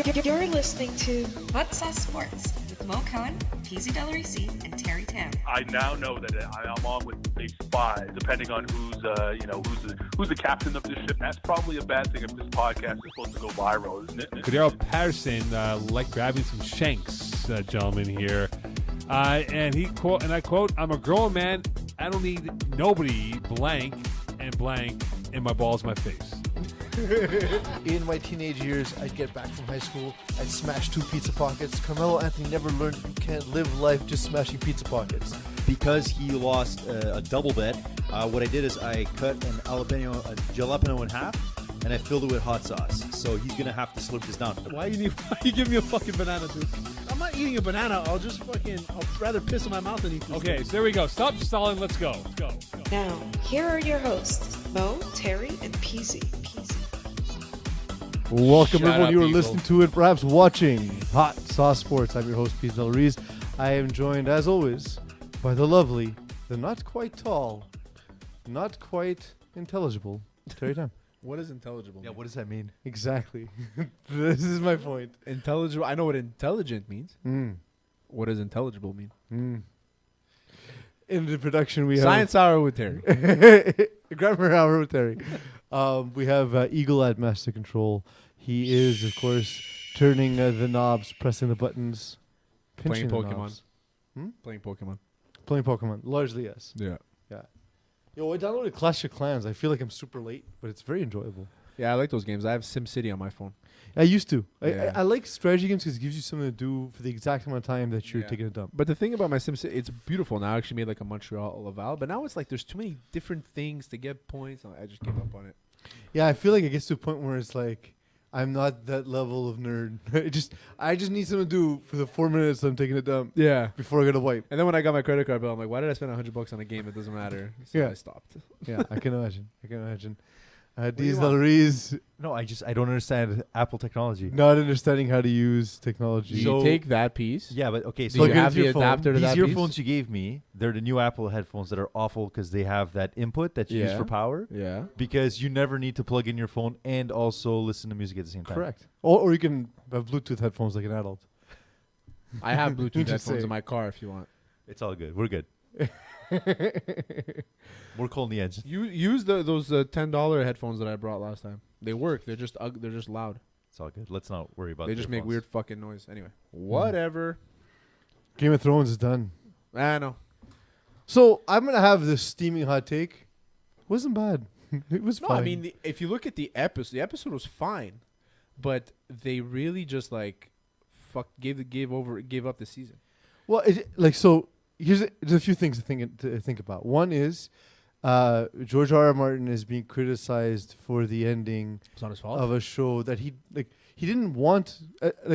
You're listening to Hot Sauce Sports with Mo Cohen, PZ Delarici, and Terry Tam. I now know that I'm on with a spy, depending on who's the captain of this ship. That's probably a bad thing if this podcast is supposed to go viral, isn't it? Cordero Patterson like grabbing some shanks, gentlemen here. And he quote, and I quote, "I'm a grown man. I don't need nobody blank in my balls, my face." In my teenage years, I'd get back from high school, I'd smash 2 pizza pockets. Carmelo Anthony never learned you can't live life just smashing pizza pockets. Because he lost a double bet, what I did is I cut a jalapeno in half, and I filled it with hot sauce. So he's going to have to slurp this down. Why you give me a fucking banana, dude? I'm not eating a banana. I'll rather piss in my mouth than eat these Okay, things. so there we go. Stop stalling. Let's go. Now, here are your hosts, Mo, Terry, and PZ. Welcome, Shut everyone. up, You are Eagle. listening to and perhaps watching Hot Sauce Sports. I'm your host, Pete Delarice. I am joined, as always, by the lovely, the not quite tall, not quite intelligible, Terry Tam. What is intelligible? Yeah, what does that mean? Exactly. This is my point. Intelligible. I know what intelligent means. Mm. What does intelligible mean? Mm. In the production, we Science hour with Terry. have grammar hour with Terry. We have Eagle at Master Control. He is, of course, turning the knobs, pressing the buttons, pinching Playing the Pokemon. knobs. Playing Pokemon. Playing Pokemon. Largely, yes. Yeah. Yo, I downloaded Clash of Clans. I feel like I'm super late, but it's very enjoyable. Yeah, I like those games. I have SimCity on my phone. I used to. Yeah. I like strategy games because it gives you something to do for the exact amount of time that you're Yeah. taking a dump. But the thing about my SimCity, it's beautiful. Now I actually made like a Montreal Laval, but now it's like there's too many different things to get points. I just give up on it. Yeah, I feel like it gets to a point where it's like I'm not that level of nerd. I just need something to do for the 4 minutes I'm taking a dump Yeah. before I get a wipe. And then when I got my credit card bill, I'm like, why did I spend $100 on a game that doesn't matter? So Yeah. I stopped. Yeah, I can imagine. do These you want? Delarice No, I don't understand Apple technology. not understanding how to use technology. Do So- you take that piece? Yeah, but okay, Do so Plug you it have into the your phone. adapter to these that earphones piece? you gave me, they're the new Apple headphones that are awful because they have that input that you use Yeah. for power. Yeah. Because you never need to plug in your phone and also listen to music at the same time. Correct. Or you can have Bluetooth headphones like an adult. I have Bluetooth Just headphones say. in my car if you want. It's all good. We're good. We're cold on the edge. You use those $10 headphones that I brought last time. They work. They're just they're just loud. It's all good. Let's not worry about They just make earphones. weird fucking noise. Anyway, whatever. Game of Thrones is done. I know. So I'm gonna have this steaming hot take. Wasn't bad. It was No, fine. I mean, if you look at the episode was fine, but they really just like gave up the season. well, there's a few things to think about. One is George R.R. Martin is being criticized for the ending It's not his fault. of a show that he didn't want.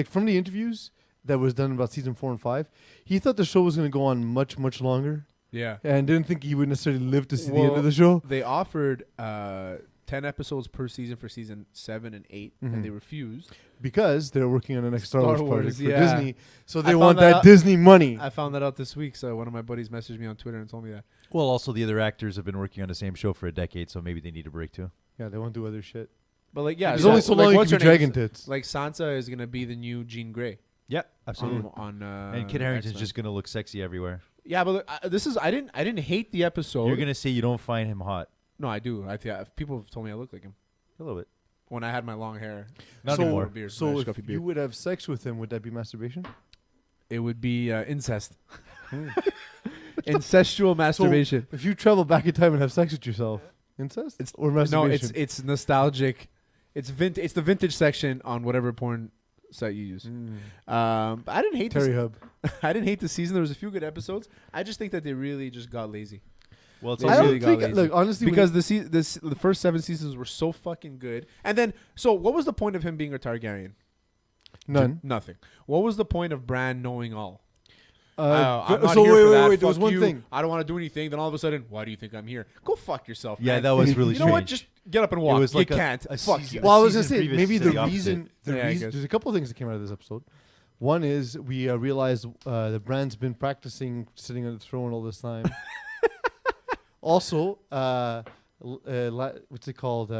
From the interviews that was done about season 4 and 5, he thought the show was going to go on much much longer, Yeah. and didn't think he would necessarily live to see the end Well, of the show. They offered 10 episodes per season for season 7 and 8, Mhm. and they refused. Because they're working on the next Star Star Wars project Wars, for yeah. Disney, so I they found want that that out- Disney money. I found that out this week, so one of my buddies messaged me on Twitter and told me that. Well, also the other actors have been working on the same show for a decade, so maybe they need a break too. Yeah, they won't do other shit. But like, yeah, There's so, only so like, long you what's can be her name? dragon tits. Like Sansa is gonna be the new Jean Grey. Yeah, absolutely. On and Kit Harington's X-Men. just gonna look sexy everywhere. Yeah, but look, this is I didn't hate the episode. You're gonna say you don't find him hot No, I do. People have told me I look like him a little bit. when I had my long hair. Not so, anymore. Beard, so my if scruffy you beard. would have sex with him, would that be masturbation? It would be incest. Incestual masturbation. If you travel back in time and have sex with yourself, incest? Or masturbation? No, it's nostalgic. It's the vintage section on whatever porn site you use. But I didn't hate Terry this. Hub. I didn't hate the season. There was a few good episodes. I just think that they really just got lazy. Well, it's They I also don't really got think. lazy. Look, honestly, Because the first 7 seasons were so fucking good. And then, so what was the point of him being a Targaryen? none. Nothing. What was the point of Bran knowing all? I'm So not here for that. wait. There was Fuck one you. thing. I don't want to do anything. Then all of a sudden, why do you think I'm here? Go fuck yourself. yeah, man. that was really You know strange. what? Just get up and walk. was like you a- can't. a Fuck season- you. Well, I was gonna season say previous maybe to the the opposite. reason. Yeah, I guess. There's a couple of things that came out of this episode. One is we realized that Bran's been practicing sitting on the throne all this time. Also, what's it called?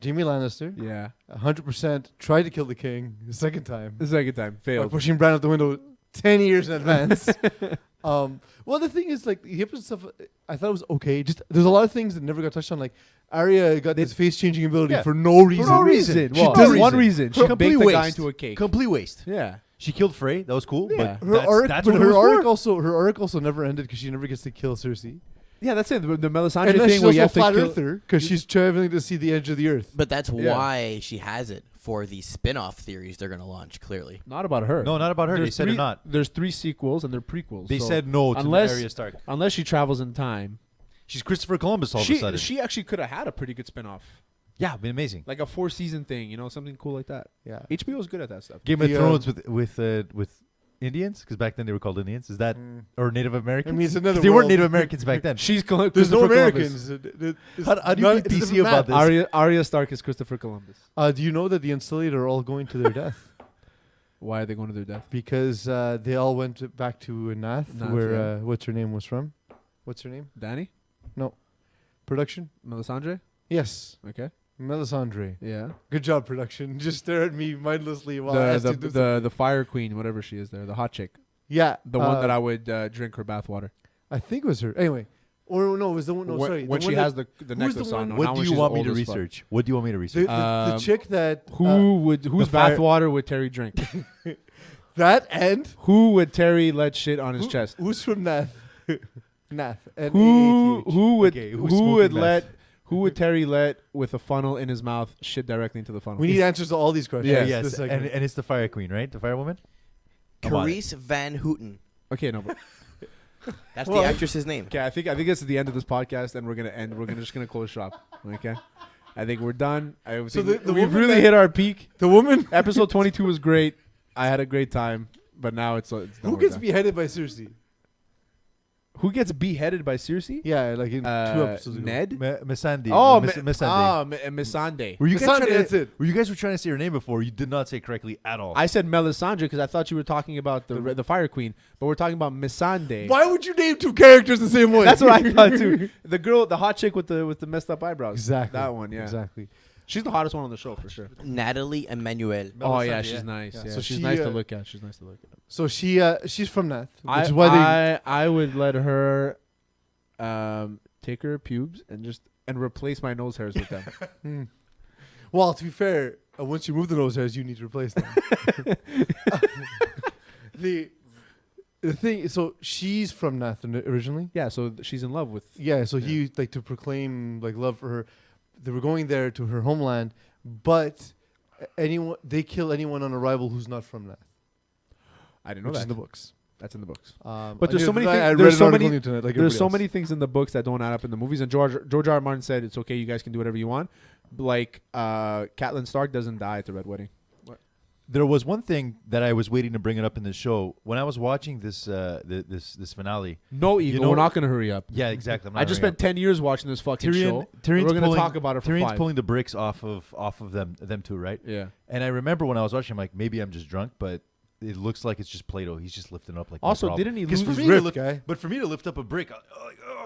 Jaime Lannister, Yeah. 100% tried to kill the king the second time The second time by failed. pushing Bran out the window 10 years in advance. Well, the thing is, like, the episode stuff, I thought it was okay. Just there's a lot of things that never got touched on. Like, Arya got this face-changing ability Yeah. for no reason. no reason. Well, She does one reason. reason. She Her could bake complete the guy waste. into a cake. Complete waste. Yeah. She killed Frey. That was cool. Yeah. But Her that's, arc, that's but what it her was for. arc also never ended because she never gets to kill Cersei. Yeah, that's it. The Melisandre And then thing she's where you also a have to flat kill. earther because she's traveling to see the edge of the earth. But that's Yeah. why she has it for the spin-off theories they're going to launch, clearly. Not about her. No, not about her. They There's said three, it not. There's 3 sequels and they're prequels. They so said no to unless- Arya Stark. unless she travels in time, She's Christopher Columbus all of a sudden. she actually could have had a pretty good spin-off. Yeah, it'd be amazing. Like a 4-season thing, something cool like that. Yeah. HBO's good at that stuff. Game of The, Thrones with Indians, because back then they were called Indians. Is that or Native Americans? I mean, it's 'Cause another they weren't world. Native Americans back then. She's There's no Americans. How do you be PC about this? Arya Stark is Christopher Columbus. Do you know that the Enslaved are all going to their death? Why are they going to their death? Because they all went back to Nath, Nath, where yeah. what's her name was from. What's her name? Danny? Production? Melisandre? Yes. Okay. Melisandre. Yeah. Good job, production. Just stare at me mindlessly while I ask you to do The Fire Queen, whatever she is there, the hot chick. Yeah. The one that I would drink her bathwater. I think it was her. Anyway. Or no, it was the one. No, when sorry. when the she one has that- the who's necklace the on. one- no, What not do when you she's want me old to as fuck. research? What do you want me to the, research? the chick that Whose fire- bathwater would Terry drink? that and Who would Terry let shit on his chest? who's from Nath? Nath. Who would Okay, who's who would smoking let meth? who would Terry let with a funnel in his mouth shit directly into the funnel? We need answers to all these questions. Yes, yes, this segment. and it's the Fire Queen, right? The Fire Woman. I'm on it. Carice Van Houten. Okay, no, but That's Well- the actress's name. okay. I think this is the end of this podcast, and we're just gonna close shop. Okay, I think we're done. I think So the we've woman really that- hit our peak. The woman Episode 22 was great. I had a great time, but now it's done who with gets that. beheaded by Cersei? Who gets beheaded by Cersei? Yeah, like in 2 episodes ago. Ned. Missandei. Oh, Missandei. Missandei. Were you guys Missandei, trying that's to? it. Were you guys trying to say her name before? You did not say it correctly at all. I said Melisandre because I thought you were talking about the Fire Queen, but we're talking about Missandei. Why would you name 2 characters the same way? That's what I thought too. The girl, the hot chick with the messed up eyebrows. Exactly. That one, yeah. Exactly. She's the hottest one on the show for sure. Natalie Emmanuel. Oh yeah, Melisandre, she's nice. Yeah. Yeah, So she's she, nice to uh, look at. She's nice to look at. So she's from Nath, which is why they. I would let her take her pubes and replace my nose hairs with them. Well, to be fair, once you move the nose hairs, you need to replace them. the thing, so she's from Nath originally. Yeah, so she's in love with. Yeah, so he like to proclaim like love for her. They were going there to her homeland, but they kill anyone on arrival who's not from Nath, I didn't know which is that. in the books. That's in the books. I But there's knew so many that. things. I read There's an so article many. on the internet, like There's everybody so else. many things in the books that don't add up in the movies. And George R. R. Martin said it's okay. You guys can do whatever you want. Like Catelyn Stark doesn't die at the Red Wedding. There was one thing that I was waiting to bring it up in the show when I was watching this this finale. No, Eagle. know- We're not going to hurry up. Yeah, exactly. I'm I not just hurrying spent 10 years watching this fucking show. Tyrion's We're going to pulling- talk about it for Tyrion's 5. pulling the bricks off of them two, right? Yeah. And I remember when I was watching, I'm like, maybe I'm just drunk, but it looks like it's just Play-Doh. He's just lifting up like. no Also, problem. didn't he 'Cause lose for his me to rip, lift, guy? But for me to lift up a brick,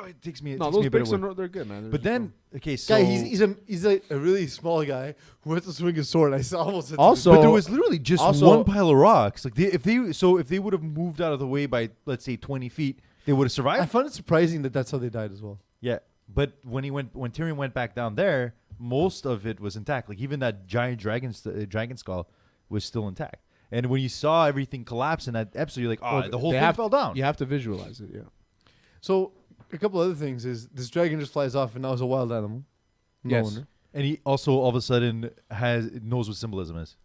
it takes me. It No, takes those me a bit bricks of work. they're good, man. They're But just then, okay, so Guy, he's a really small guy who has to swing his sword. I almost said Also- but there was literally just also- one pile of rocks. Like if they would have moved out of the way by let's say 20 feet, they would have I survived. found it surprising that that's how they died as well. Yeah, but when Tyrion went back down there, most of it was intact. Like even that giant dragon skull was still intact. And when you saw everything collapse in that episode, you're like, oh, Well, the whole they thing have- fell down. You have to visualize it, yeah. So a couple other things is this dragon just flies off and now it's a wild animal. No Yes. wonder. And he also all of a sudden knows what symbolism is.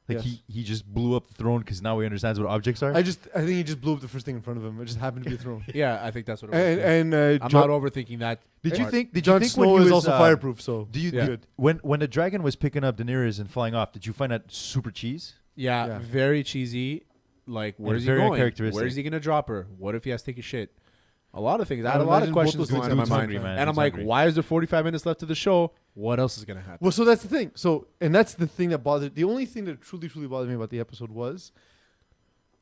Like Yes. he just blew up the throne because now he understands what objects are. I think he just blew up the first thing in front of him. It just happened to be a throne. Yeah, I think that's what it was. and I'm Jon- not overthinking that. Did you part. think? Did you Jon think Snow when he is was also fireproof, so Do you Yeah. did- when the dragon was picking up Daenerys and flying off? Did you find that super cheese? Yeah, Yeah. very cheesy. Like, where's he very going? uncharacteristic. Where is he going to drop her? What if he has to take a shit? A lot of things. I I had a would lot of imagine both questions those going things on in my are mind. hungry, man. And I'm Dude's like, hungry. why is there 45 minutes left to the show? What else is going to happen? Well, so that's the thing. So, and that's the thing that bothered. The only thing that truly bothered me about the episode was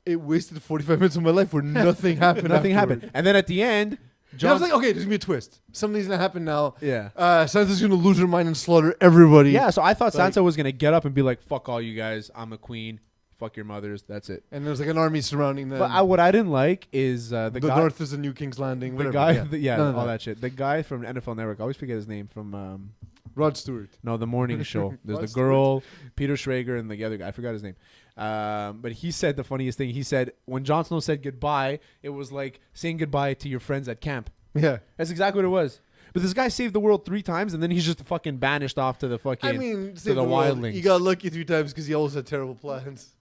it wasted 45 minutes of my life where nothing happened. Nothing afterward. happened. And then at the end, I was like, okay, there's gonna be a twist. Something's gonna happen now. Yeah. Santa's gonna lose her mind and slaughter everybody. Yeah, so I thought Like- Sansa was gonna get up and be like, "Fuck all you guys, I'm a queen. Fuck your mothers. That's it." And there's like an army surrounding them. But what I didn't like is the the guy, North is a new King's Landing. the Whatever. guy, yeah, yeah, None of all that shit. The guy from NFL Network, I always forget his name from Rod Stewart. no, the morning show. There's Rod the girl, Peter Schrager, and the other guy. I forgot his name. But he said the funniest thing. He said when Jon Snow said goodbye, it was like saying goodbye to your friends at camp. Yeah. That's exactly what it was. But this guy saved the world 3 times, and then he's just fucking banished off to the fucking. I mean, to save the world. wildlings. He got lucky 3 times because he always had terrible plans.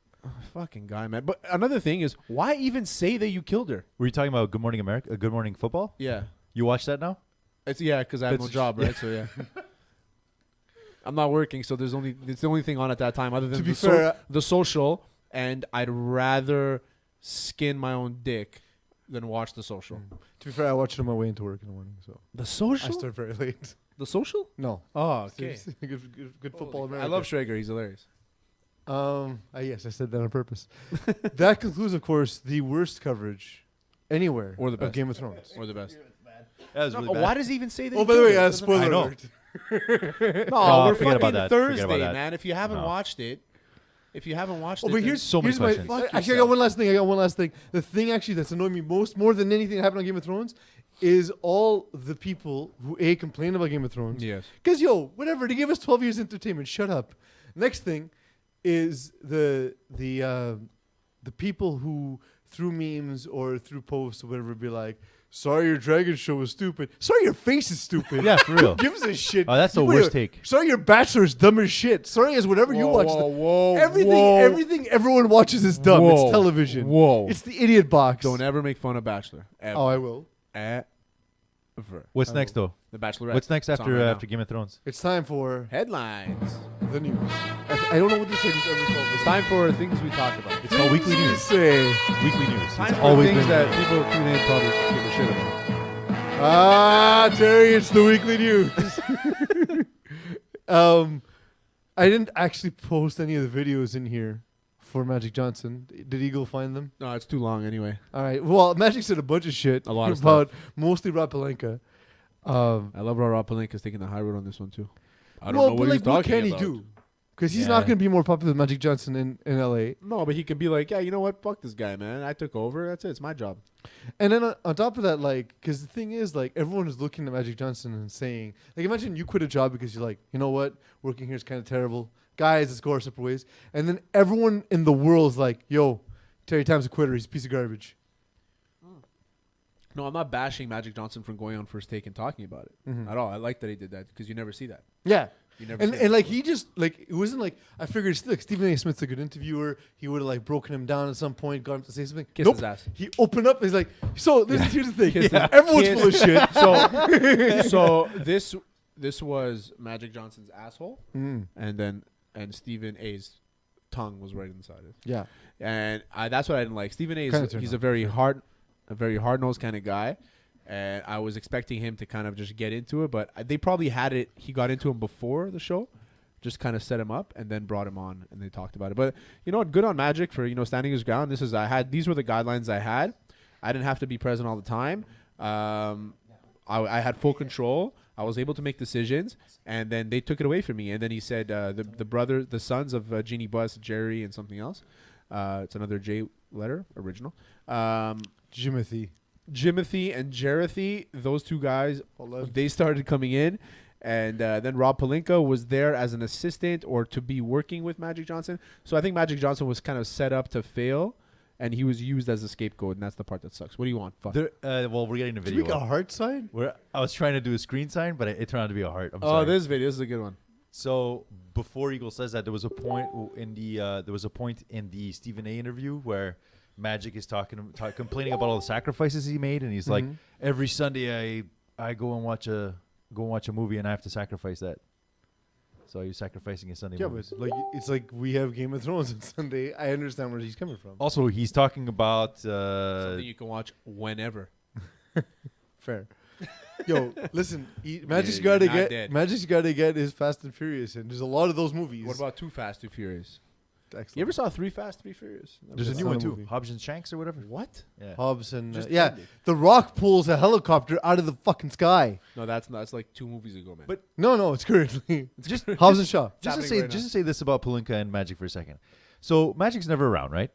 Fucking guy, man. But another thing is, why even say that you killed her? Were you talking about Good Morning America? Good Morning Football? Yeah. You watch that now? It's because I have no It's- job, right? So yeah. I'm not working, so it's the only thing on at that time other than To be the, fair, the social, and I'd rather skin my own dick than watch the social. To be fair, I watched it on my way into work in the morning, so The I social? start very late. The social? No. Oh, okay. Seriously, good football. Holy- America. I love Schrager. He's hilarious. Yes, I said that on purpose. That concludes, of course, the worst coverage anywhere Or the of best. Game of Thrones. Or the best. That was really bad. Why does he even say that? Oh, he by the way, killed her? Doesn't spoiler I know. alert. No, Oh, we're forget fucking about that. Forget about Thursday, that. man. If you haven't No. watched it, if you haven't watched Oh, it, but then- here's so many here's my questions. Fuck actually I got one last thing. The thing actually that's annoying me more than anything that happened on Game of Thrones is all the people who complain about Game of Thrones. yes. Because whatever, they gave us 12 years entertainment. Shut up. Next thing is the people who through memes or through posts or whatever be like, "Sorry, your dragon show was stupid." Sorry, your face is stupid. Yeah, for real. Who gives a shit? Oh, that's the What worst are- take. Sorry, your Bachelor is dumb as shit. Sorry, as whatever you watch. Whoa, Everything everyone watches is dumb. Whoa. It's television. Whoa. It's the idiot box. Don't ever make fun of Bachelor. Ever. Oh, I will. Ever. What's I next, though? The Bachelorette. What's next It's on after right now. after Game of Thrones? It's time for Headlines. the news. I don't know what this segment's ever called. It's time for things we talk about. It's called Weekly News. Say. Weekly News. Time It's for always things been that people tune in probably give a shit about. Terry, it's the weekly news. I didn't actually post any of the videos in here for Magic Johnson. Did Eagle find them? No, it's too long anyway. All right. Well, Magic said a bunch of shit A lot of about mostly Rob Pelinka. I love how Rob Pelinka's taking the high road on this one too. I don't well, know but what like, he's talking what can about. he do? Because he's Yeah. not going to be more popular than Magic Johnson in LA. No, but he could be like, yeah, you know what? Fuck this guy, man. I took over. That's it. It's my job. And then on top of that, like, because the thing is, like, everyone is looking at Magic Johnson and saying, like, imagine you quit a job because you're like, you know what, working here is kind of terrible. Guys, let's go our separate ways. And then everyone in the world is like, yo, Terry Time's a quitter. He's a piece of garbage. No, I'm not bashing Magic Johnson from going on First Take and talking about it Mhm. at all. I like that he did that because you never see that. Yeah. You never And see and that. like he just like it wasn't like I figured like Stephen A. Smith's a good interviewer. He would have like broken him down at some point, got him to say something. Kiss nope. his ass. He opened up. And he's like, so here's the thing. Kiss his- Everyone's kiss- full of shit. So this was Magic Johnson's asshole, Mm. and Stephen A's tongue was right inside it. Yeah. And that's what I didn't like. Stephen A. Kinda is turned he's on. a very hard nosed kind of guy, and I was expecting him to kind of just get into it, but they probably had it. He got into him before the show, just kind of set him up, and then brought him on, and they talked about it. But you know what? Good on Magic for standing his ground. These were the guidelines I had. I didn't have to be present all the time. I had full control. I was able to make decisions, and then they took it away from me. And then he said the sons of Jeannie Buss, Jerry, and something else. It's another J letter, original. Jimothy. Jimothy and Jerethy, those two guys, Hold on. they started coming in. And then Rob Pelinka was there as an assistant or to be working with Magic Johnson. So I think Magic Johnson was kind of set up to fail, and he was used as a scapegoat, and that's the part that sucks. What do you want? Fuck. Well, we're getting a Did you video. make a heart sign? I was trying to do a screen sign, but it turned out to be a heart. I'm Oh, sorry. this video. This is a good one. So before Eagle says that, there was a point in the Stephen A. interview where Magic is complaining about all the sacrifices he made, and he's like, Mhm. every Sunday I go and watch a movie, and I have to sacrifice that. So you're sacrificing his Sunday Yeah, movies. but like it's like we have Game of Thrones on Sunday. I understand where he's coming from. Also, he's talking about Something you can watch whenever. Fair. Yo, listen, Magic's you're got to not dead. get his Fast and Furious, and there's a lot of those movies. What about Too Fast, Too Furious? Excellent. You ever saw Three Fast, Three Furious? There's a That's new not one a too. movie. Hobbs and Shanks or whatever. What? Yeah. Hobbs and Just yeah, ended. The Rock pulls a helicopter out of the fucking sky. No, that's like 2 movies ago, man. But- No, it's currently Just Hobbs and Shaw. just to happening say right just now. to say this about Palinka and Magic for a second. So Magic's never around, right?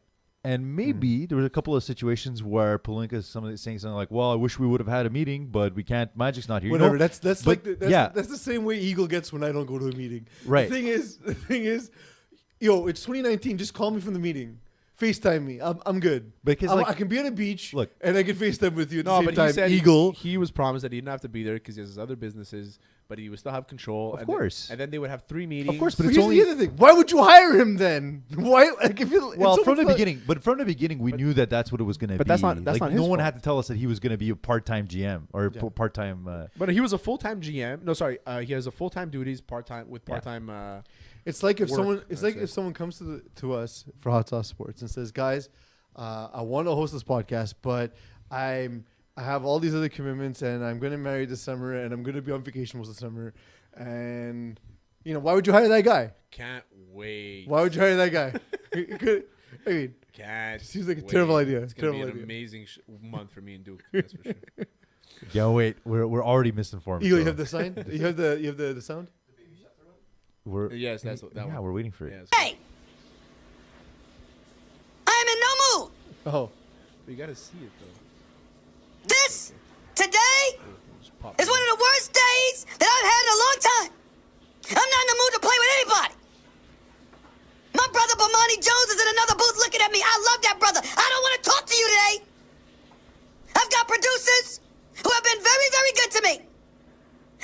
And maybe there were a couple of situations where Palinka is saying something like, "Well, I wish we would have had a meeting, but we can't. Magic's not here." You know? Whatever. That's but like that's, yeah. that's the same way Eagle gets when I don't go to a meeting. Right. The thing is, yo, it's 2019. Just call me from the meeting. FaceTime me. I'm good. Because, I like, can be on a beach. look. And I can FaceTime with you at the no, same but time. he said Eagle. he was promised that he didn't have to be there because he has his other businesses, but he would still have control. Of and course. and then they would have 3 meetings. Of course, but But it's here's only the other thing. Why would you hire him then? Why? Like if you, well it's from the almost beginning. We knew that that's what it was going to be. But that's not like, not no his one fault. had to tell us that he was going to be a part-time GM or Yeah. part-time. But he was a full-time GM. No, sorry, he has a full-time duties, part-time with Yeah. part-time. It's like if work, someone. It's I'd like say. if someone comes to us for Hot Sauce Sports and says, "Guys, I want to host this podcast, but I have all these other commitments, and I'm going to marry this summer, and I'm going to be on vacation most of the summer, and why would you hire that guy? Can't wait. Why would you hire that guy? I mean, Can't. Seems like a wait. terrible idea. It's gonna Terrible be an idea. amazing month for me and Duke. That's for sure. Yeah, wait, we're already misinformed. Eagle, you so have the sign. You have the sound. we're Yes, that's that yeah, one. we're waiting for it. Yes. Hey! I am in no mood. Oh, You gotta see it though. This, today, Just pop is one of the worst days that I've had in a long time. I'm not in the mood to play with anybody. My brother Bomani Jones is in another booth looking at me. I love that brother. I don't want to talk to you today. I've got producers who have been very, very good to me.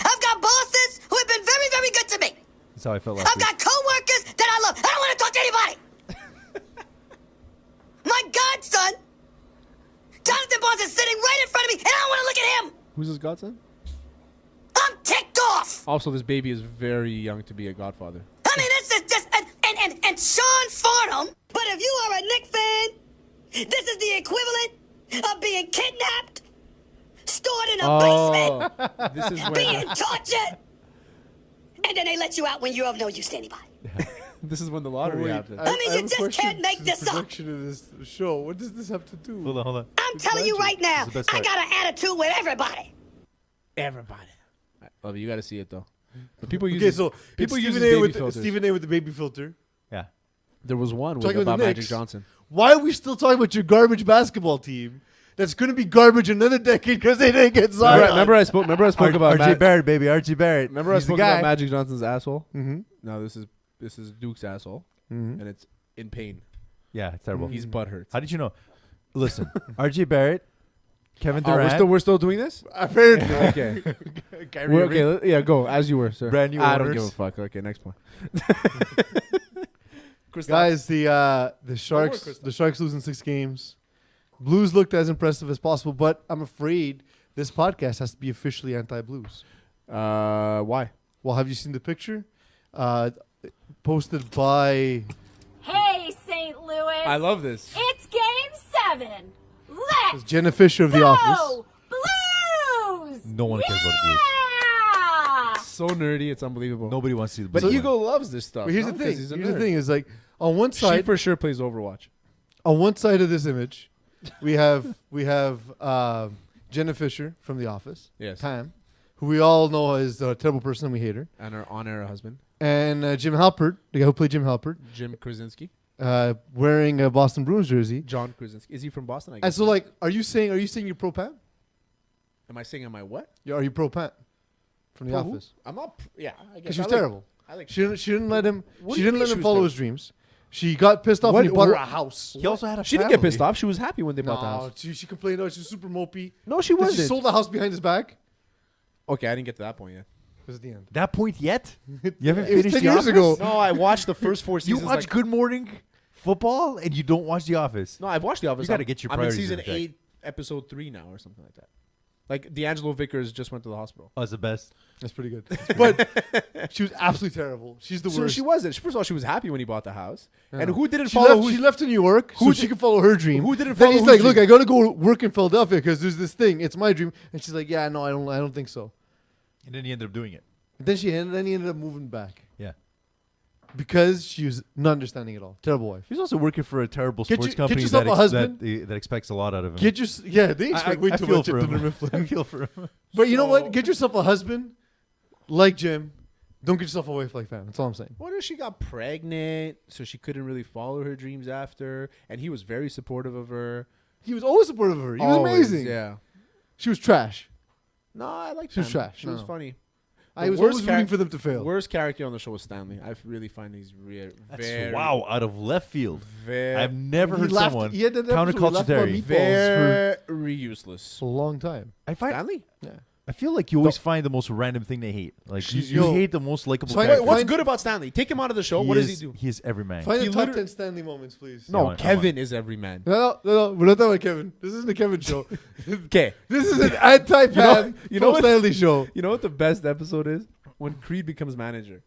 I've got bosses who have been very, very good to me. That's how I felt last I've week. got co-workers that I love. I don't want to talk to anybody. My godson, Jonathan Barnes, is sitting right in front of me, and I don't want to look at him. Who's his godson? I'm ticked off. Also, this baby is very young to be a godfather. I mean, this is just and Sean Farnham. But if you are a Knick fan, this is the equivalent of being kidnapped, stored in a basement, This is being when tortured, and then they let you out when you're of no use to anybody. this is when the lottery wait. happened. I mean, you have a just question can't make to this the up. production of this show. What does this have to do? Hold on. I'm telling you right now, This is the best I part. got an attitude with everybody. Everybody. Love you. You gotta see it though. But people use Okay, so people it's use Stephen A. baby with filters. Stephen A. with the baby filter. Yeah. There was one with Talking about about the Magic Knicks. Johnson. Why are we still talking about your garbage basketball team? That's going to be garbage another decade because they didn't get Zion. Remember I spoke about RJ Barrett, baby, RJ Barrett. Remember I He's the spoke guy. about Magic Johnson's asshole? Mm-hmm. No, this is Duke's asshole, Mm-hmm. and it's in pain. Yeah, it's terrible. He's butthurt. How did you know? Listen, RJ Barrett, Kevin Oh, Durant. we're still doing this. Apparently. Okay. Yeah, go as you were, sir. Brand new I don't owners. give a fuck. Okay, next point. Guys, the Sharks losing 6 games. Blues looked as impressive as possible, but I'm afraid this podcast has to be officially anti-Blues. Why? Well, have you seen the picture? Posted by Hey, St. Louis. I love this. It's game 7. Let's Jenna Fisher of The Office. go Blues. No one cares about the Blues. Yeah. So nerdy, it's unbelievable. Nobody wants to see the But Blues. Hugo loves this stuff. But here's no? the 'Cause thing. he's a Here's the nerd. thing is like on one She side for sure plays Overwatch. on one side of this image, we have Jenna Fisher from The Office. Yes. Pam, who we all know is a terrible person and we hate her. And her on-air husband, And Jim Halpert, the guy who played Jim Halpert, Jim Krasinski. wearing a Boston Bruins jersey. John Krasinski. Is he from Boston? I And guess. so, like, are you saying you're pro Pam? Am I saying am I what? Yeah, are you pro Pam from The Pro who? Office? I'm not. Yeah, I guess. Because she was I like- terrible. I like. She didn't let him. What She do you didn't mean let she him was follow terrible? his dreams. She got pissed off What- when he bought her what- a house. He also had a She didn't get family. pissed off. She was happy when they bought the No, house. she complained. Oh, she was super mopey. No, she Then wasn't. She sold the house behind his back. Okay, I didn't get to that point yet. It was at the end. That point yet? You haven't It was finished 10 The years Office? ago. No, I watched the first 4 You seasons. watch like- Good Morning Football and you don't watch The Office. No, I've watched The Office. You gotta I'm- get your I'm in priorities season in check. 8, episode 3 now, or something like that. Like D'Angelo Vickers just went to the hospital. Oh, it's the best. That's pretty good. But she was absolutely terrible. She's the So worst. she wasn't. First of all, she was happy when he bought the house. Yeah. And who didn't She follow? left, she left to New York so who she did- could follow her dream. who didn't Then follow he's whose like, look, dream? I gotta go work in Philadelphia because there's this thing. It's my dream. And she's like, yeah, no, I don't think so. And then he ended up doing it. And then he ended up moving back. Yeah. because she was not understanding at all. Terrible wife. He's also working for a terrible Get sports you- get company yourself a husband. that expects a lot out of him. They expect way I too feel much for at him. Dunder Mifflin. I feel for him. But you know So- what? Get yourself a husband like Jim. Don't get yourself a wife like that. That's all I'm saying. What if she got pregnant, so she couldn't really follow her dreams after, and he was very supportive of her. He was always supportive of her. He was Always, amazing. Yeah. She was trash. No, I like. She was trash. She was No. funny. I The was worst always rooting for them to fail. Worst character on the show was Stanley. I really find he's very Wow, out of left field. very I've never He heard laughed- someone he had that episode where he laughed about counterculture. meatballs very useless. for a long time. I find Stanley. I feel like you always find the most random thing they hate. Like you Yo. hate the most likable So I- character. What's Find- good about Stanley? Take him out of the show. What does he do? He is every man. Find He the top literally- 10 Stanley moments, please. No, I Kevin is every man. No, we're not talking about Kevin. This isn't a Kevin show. Okay. This is an anti-Pam You know what- Stanley show. You know what the best episode is? When Creed becomes manager.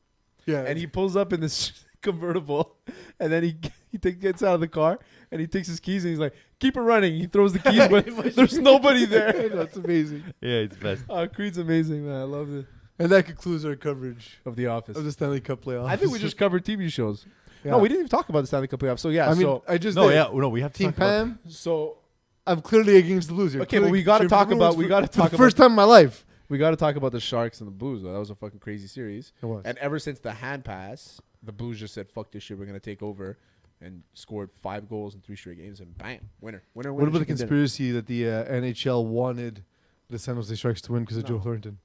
Yeah, And he pulls up in this convertible, and then he gets out of the car, and he takes his keys, and he's like, keep it running. He throws the keys, but there's nobody there. That's amazing. Yeah, it's the best. Oh, Creed's amazing, man. I love it. And that concludes our coverage Of The Office. of the Stanley Cup playoffs. I think we just covered TV shows. Yeah. No, we didn't even talk about the Stanley Cup playoffs. So, yeah. I mean, so, I just No, did. yeah, no, we have to Team talk about Pam. so I'm clearly against the Blues here. Okay, but Clearly we gotta cheering talk for about- Bruins we for- gotta for the talk first time in my life. we got to talk about the Sharks and the Blues, though. That was a fucking crazy series. It was. And ever since the hand pass, the Blues just said, fuck this shit. We're going to take over. And scored 5 goals in 3 straight games. And bam, winner. What about the conspiracy that the NHL wanted the San Jose Sharks to win because of No. Joe Thornton?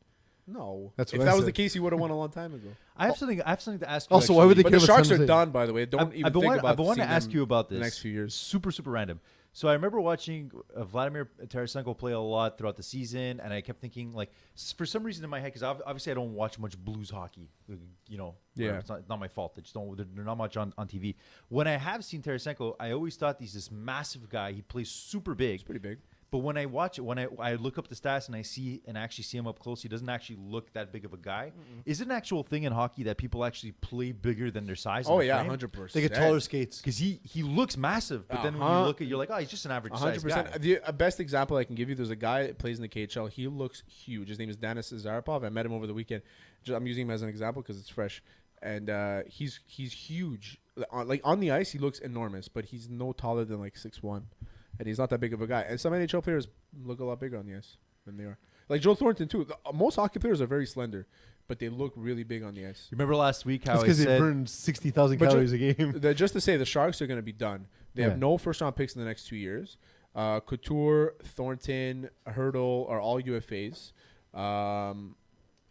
No. That's if what that I was the said. case, he would have won a long time ago. I have something to ask you. Also, why would they But care the about Sharks San are Jose? done, by the way. Don't even think about I've been wanting seeing to ask them you about the this. next few years. Super random. So I remember watching Vladimir Tarasenko play a lot throughout the season, and I kept thinking, like, for some reason in my head, because obviously I don't watch much Blues hockey. You know, Yeah. it's not my fault. They just don't. They're not much on TV. When I have seen Tarasenko, I always thought he's this massive guy. He plays super big. It's pretty big. But when I watch it, when I look up the stats and I actually see him up close, he doesn't actually look that big of a guy. Is it an actual thing in hockey that people actually play bigger than their size? Oh, yeah, 100%. They get taller skates. Because he looks massive, but then when you look at, you're like, oh, he's just an average size guy. 100%. The best example I can give you, there's a guy that plays in the KHL. He looks huge. His name is Denis Zarapov. I met him over the weekend. I'm using him as an example because it's fresh. And he's huge. Like on the ice, he looks enormous, but he's no taller than like 6'1". And he's not that big of a guy. And some NHL players look a lot bigger on the ice than they are. Like Joe Thornton, too. Most hockey players are very slender, but they look really big on the ice. You remember last week how That's I because they said burn 60,000 But calories a game. Just to say, the Sharks are going to be done. They Yeah. have no first-round picks in the next 2 years. Couture, Thornton, Hurdle are all UFAs.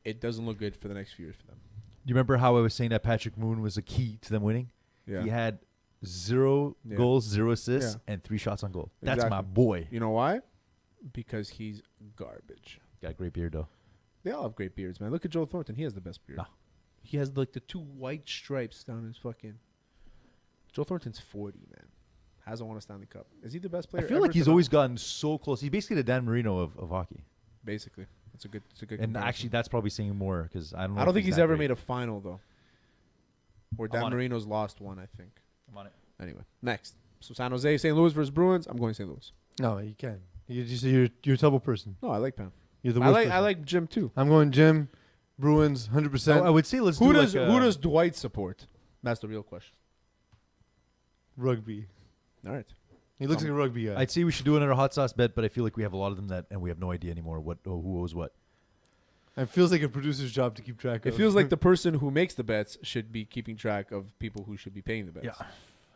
It doesn't look good for the next few years for them. you remember how I was saying that Patrick Moon was a key to them winning? Yeah. He had 0 Yeah. goals, 0 assists, Yeah. and 3 shots on goal. That's Exactly. my boy. You know why? Because he's garbage. Got a great beard though. They all have great beards, man. Look at Joe Thornton. He has the best beard. No. He has like the 2 white stripes down his fucking. Joe Thornton's 40, man. Hasn't won a Stanley Cup. Is he the best player? I feel ever like he's to always not? gotten so close. He's basically the Dan Marino of hockey. Basically. It's a good. And comparison. actually, that's probably saying more because I don't know. I don't if think he's that ever great. made a final though. Where I'm Dan on it. Marino's lost one, I think. I'm on it. Anyway, next. So San Jose, St. Louis versus Bruins. I'm going St. Louis. No, you can't. You're a terrible person. No, I like Pam. You're the I worst like person. I like Jim too. I'm going Jim, Bruins, 100%. I would say let's Who do does like who does Dwight support? That's the real question. Rugby. All right. He looks like a rugby guy. I'd say we should do another hot sauce bet, but I feel like we have a lot of them and we have no idea anymore who owes what. It feels like a producer's job to keep track of. It feels like the person who makes the bets should be keeping track of people who should be paying the bets. Yeah,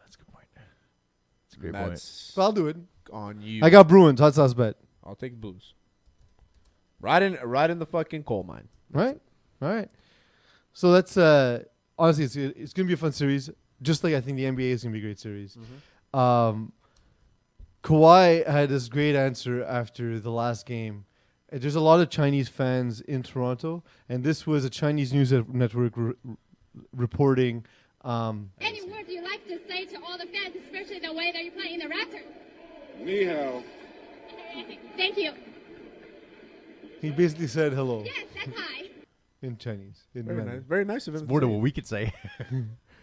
that's a good point. That's a great That's But I'll do it. on you. I got Bruins, hot sauce bet. I'll take Blues. Right in the fucking coal mine. Right? All right. So that's honestly, it's going to be a fun series. Just like I think the NBA is going to be a great series. Kawhi had this great answer after the last game. There's a lot of Chinese fans in Toronto, and this was a Chinese news network reporting. Any words you'd like to say to all the fans, especially the way that you're playing the Raptors? Ni hao. Thank you. He basically said hello Yes, that's hi. in Chinese. In Very Mandarin. nice. Very nice of him. It's to more than say. what we could say.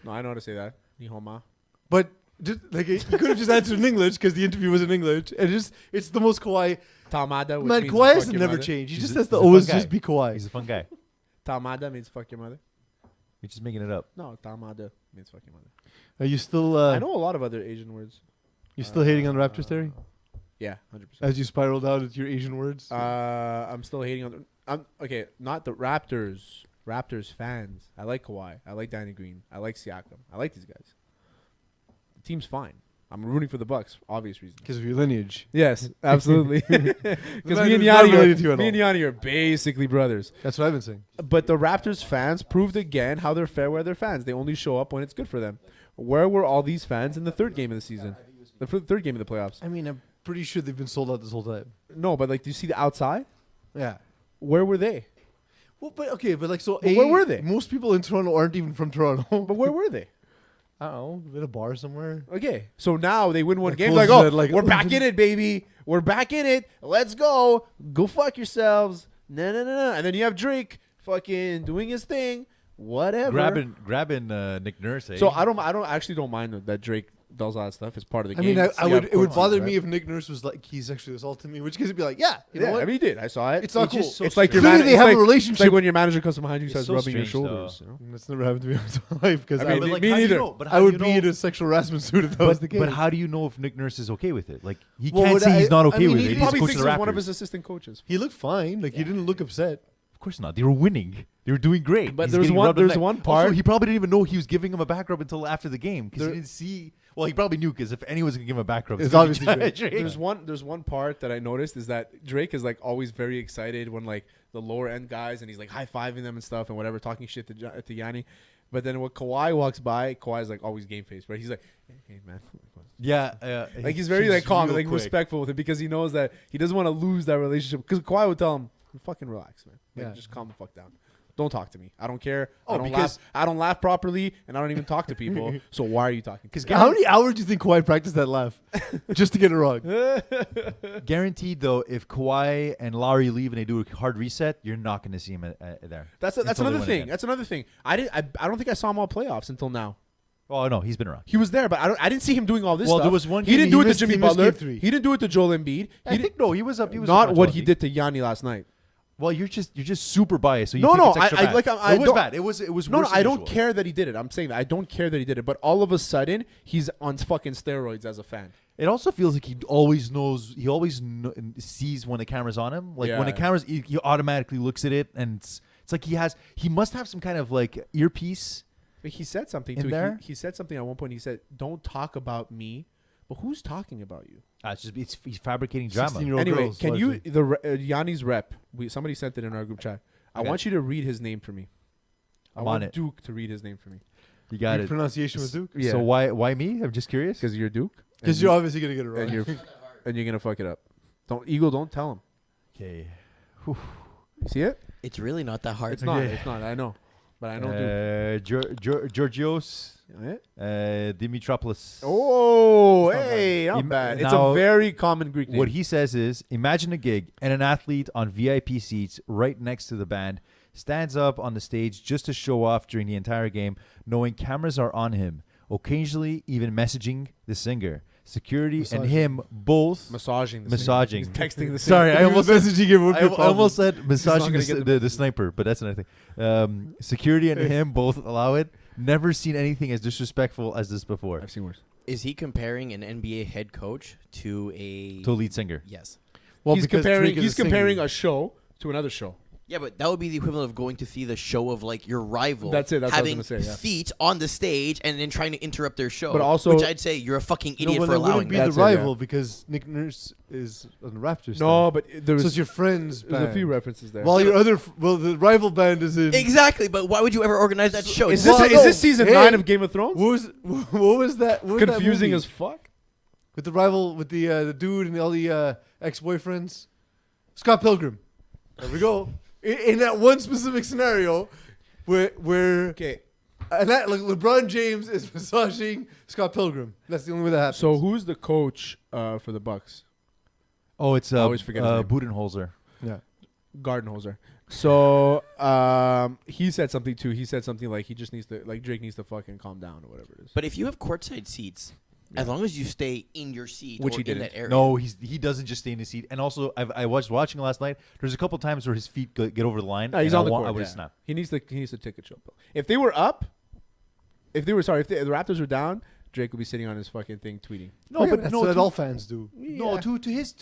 No, I know how to say that. Ni hao ma. But just, like you could have just answered in English because the interview was in English, and it's the most Kawhi. Tamada, which Man, means Kawhi has fuck to your never mother. change. He He's just a- has to he's a fun always guy. just be Kawhi. He's a fun guy. Tamada means fuck your mother. You're just making it up. No, Tamada means fucking mother. Are you still? I know a lot of other Asian words. You still hating on the Raptors, Terry? Yeah, 100%. As you spiral down into your Asian words. I'm still hating on. Okay, not the Raptors. Raptors fans. I like Kawhi. I like Danny Green. I like Siakam. I like these guys. The team's fine. I'm rooting for the Bucks, obvious reasons. Because of your lineage. Yes, absolutely. Because me and Yanni are basically brothers. That's what I've been saying. But the Raptors fans proved again how they're fair weather fans. They only show up when it's good for them. Where were all these fans in the third game of the season? The third game of the playoffs. I mean, I'm pretty sure they've been sold out this whole time. No, but like, do you see the outside? Yeah. Where were they? Well, but okay, but like, so But where were they? Most people in Toronto aren't even from Toronto. But where were they? I don't know, in a bar somewhere. Okay, so now they win one Like game. closes Like, oh, at, like, we're back in it, baby. We're back in it. Let's go. Go fuck yourselves. No. And then you have Drake fucking doing his thing. Whatever. Grabbing Nick Nurse. Eh? So I actually don't mind that Drake does all that stuff. It's part of the I game. mean, it would bother right? me if Nick Nurse was like, he sexually assaulted me, which case it'd be like, yeah, you know what? I mean, he did. I saw it. It's not cool. so It's like your Clearly man- they it's have like- a relationship. It's like when your manager comes from behind you, It's starts so rubbing your strange, shoulders. You know? That's never happened to me in my life because I mean, But, like, me how do you neither. know? But I how would do you be in know? a sexual harassment suit if that was the case. But how do you know if Nick Nurse is okay with it? Like he Well, can't what say I- he's not I okay mean, with he it. He He's probably coach thinks of the he's one of Raptors. his assistant coaches. He looked fine. Like, he didn't look upset. Of course not. They were winning. They were doing great. But He's there's getting one- rubbed on the there's neck. one Also, part- he probably didn't even know he was giving him a back rub until after the game because There- he didn't see. Well, he probably knew because if anyone's gonna give him a back rub, It's gonna be obviously Drake. There's one part that I noticed is that Drake is like always very excited when like the lower end guys and he's like high fiving them and stuff and whatever, talking shit to Yanni. But then when Kawhi walks by, Kawhi's like always game face, right? He's like, hey man, Yeah, like he's very like calm, and, like real quick. respectful with him because he knows that he doesn't want to lose that relationship. Because Kawhi would tell him, "Fucking relax, man. Like, Yeah. just calm the fuck down. Don't talk to me. I don't care. Oh, I don't because- laugh. I don't laugh properly, and I don't even talk to people. So why are you talking? Because How many hours do you think Kawhi practiced that laugh just to get it wrong? Guaranteed though, if Kawhi and Lowry leave and they do a hard reset, you're not going to see him there. that's Until they another win thing. again. That's another thing. I don't think I saw him all playoffs until now. Oh no, he's been around. He was there, but I didn't see him doing all this Well, stuff. there was one He game didn't he do it to missed- Jimmy he missed Butler. game 3. He didn't do it to Joel Embiid. I think no, he was up. He was Not up what to he Embiid. did to Yanni last night. Well, you're just super biased. So you No, think no, it's extra bad. I it was don't- bad. It was No, worse no, than I don't usual. care that he did it. I'm saying that I don't care that he did it, but all of a sudden he's on fucking steroids as a fan. It also feels like he always knows. He always sees when the camera's on him. Like when the Yeah. camera's, he automatically looks at it, and it's like he must have some kind of like earpiece. But he said something In too. there? He said something at one point. He said, "Don't talk about me." But who's talking about you? He's fabricating drama. 16-year-old Anyway, girls, can you largely. Yanni's rep? Somebody sent it in our group chat. I Okay. want you to read his name for me. I I'm want on it. Duke to read his name for me You got Your it. pronunciation was Duke? Yeah. So why me? I'm just curious. because you're Duke. Because you're obviously going to get it and wrong. you're gonna fuck it up. Don't tell him. Okay. You see it? It's really not that hard. It's not. Okay. It's not. I know, but I know Duke. Georgios Yeah. Dimitropoulos. Oh, hey, not Im- bad. It's now, a very common Greek name. What he says is, imagine a gig and an athlete on VIP seats right next to the band stands up on the stage just to show off during the entire game, knowing cameras are on him, occasionally even messaging the singer. Security and him both massaging. The massaging. He's texting the Sorry, I almost messaging him would be I a problem. almost said massaging gonna get the sniper, but that's another thing. Security and him both allow it. Never seen anything as disrespectful as this before. I've seen worse. Is he comparing an NBA head coach to a To a lead singer. Yes. Well, he's because comparing. Drake is He's a singer. comparing a show to another show. Yeah, but that would be the equivalent of going to see the show of like your rival. That's it, that's what I was having gonna say, yeah. feet on the stage and then trying to interrupt their show. But also- which I'd say you're a fucking No, idiot well, for it allowing wouldn't be that. the That's it, yeah. rival because Nick Nurse is on the Raptors. No, team. but there was So it's your friend's there's a band. few references there. While your other, the rival band is in. Exactly, but why would you ever organize that show? is It's this Well, is no, this season hey, 9 of Game of Thrones? What was that? What was that Confusing movie? as fuck. With the rival, with the dude and all the ex-boyfriends. Scott Pilgrim. There we go. In that one specific scenario, where Okay. and that like LeBron James is massaging Scott Pilgrim. That's the only way that happens. So who's the coach for the Bucks? Oh, it's always forget his name. Budenholzer. yeah, Gardenholzer. So he said something too. He said something like he just needs to like Drake needs to fucking calm down or whatever it is. But if you have courtside seats As long as you stay in your seat Which or he in didn't. that area. No, he doesn't just stay in his seat. And also, I was watching last night. There's a couple times where his feet get over the line. No, he's and on the I court. would yeah. snap. He needs the ticket show. If they were up, if the Raptors were down, Drake would be sitting on his fucking thing tweeting. No, but that's what all fans do. No, to his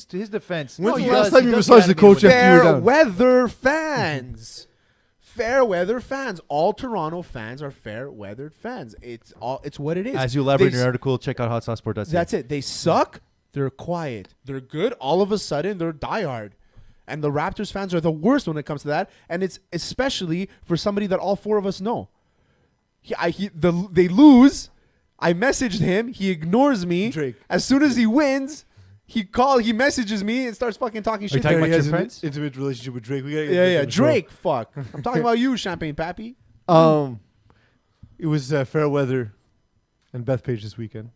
defense. When's no, the he last does- time he you does massaged that the to me coach when- after you were Fair down? weather fans. Fair weather fans. All Toronto fans are fair weathered fans. It's what it is. As you elaborate in They your article, check out hotsauceport.ca. That's it. They suck. They're quiet. They're good. All of a sudden, they're diehard. And the Raptors fans are the worst when it comes to that. And it's especially for somebody that all four of us know. They lose. I messaged him. He ignores me. Drake. As soon as he wins, he messages me and starts fucking talking shit. talking to me. about He your has an friends? intimate relationship with Drake. We gotta get Yeah, Drake yeah. on the show. Drake, fuck. I'm talking about you, Champagne Pappy. It was fair weather and Bethpage this weekend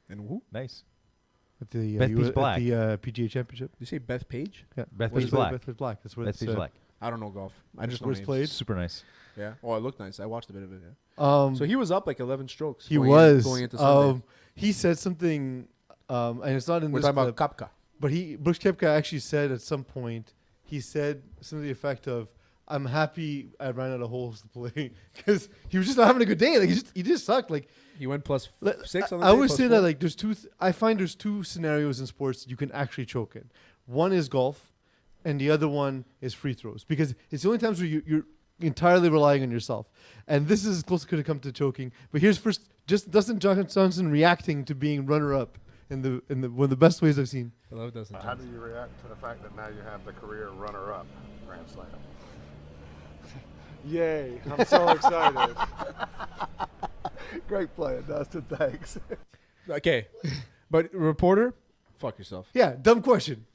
And who? nice. at the Bethpage Black. at the PGA Championship. Did you say Beth Page? Yeah, Bethpage Where's Black. Bethpage Black. That's where That's it's Black. I don't know golf. I just know where it's names. played. Super nice. Yeah. Oh, it looked nice. I watched a bit of it. Yeah. So he was up like 11 strokes. He going was. going into Sunday. He said something, and it's not in We're this talking clip, about Kapka. but Brooks Koepka actually said at some point, he said something to the effect of, "I'm happy I ran out of holes to play," because he was just not having a good day. Like he just sucked. Like He went plus 6 on the I day, always plus say 4. that like there's I find there's two scenarios in sports you can actually choke in. One is golf, and the other one is free throws, because it's the only times where you're entirely relying on yourself. And this is as close as could have come to choking. But here's first just Dustin Johnson reacting to being runner up in the one of the best ways I've seen. I love Dustin How do Johnson. you react to the fact that now you have the career runner-up Grand Slam? Yay! I'm so excited. Great play, Dustin. Thanks. Okay. But reporter, fuck yourself. Yeah, dumb question.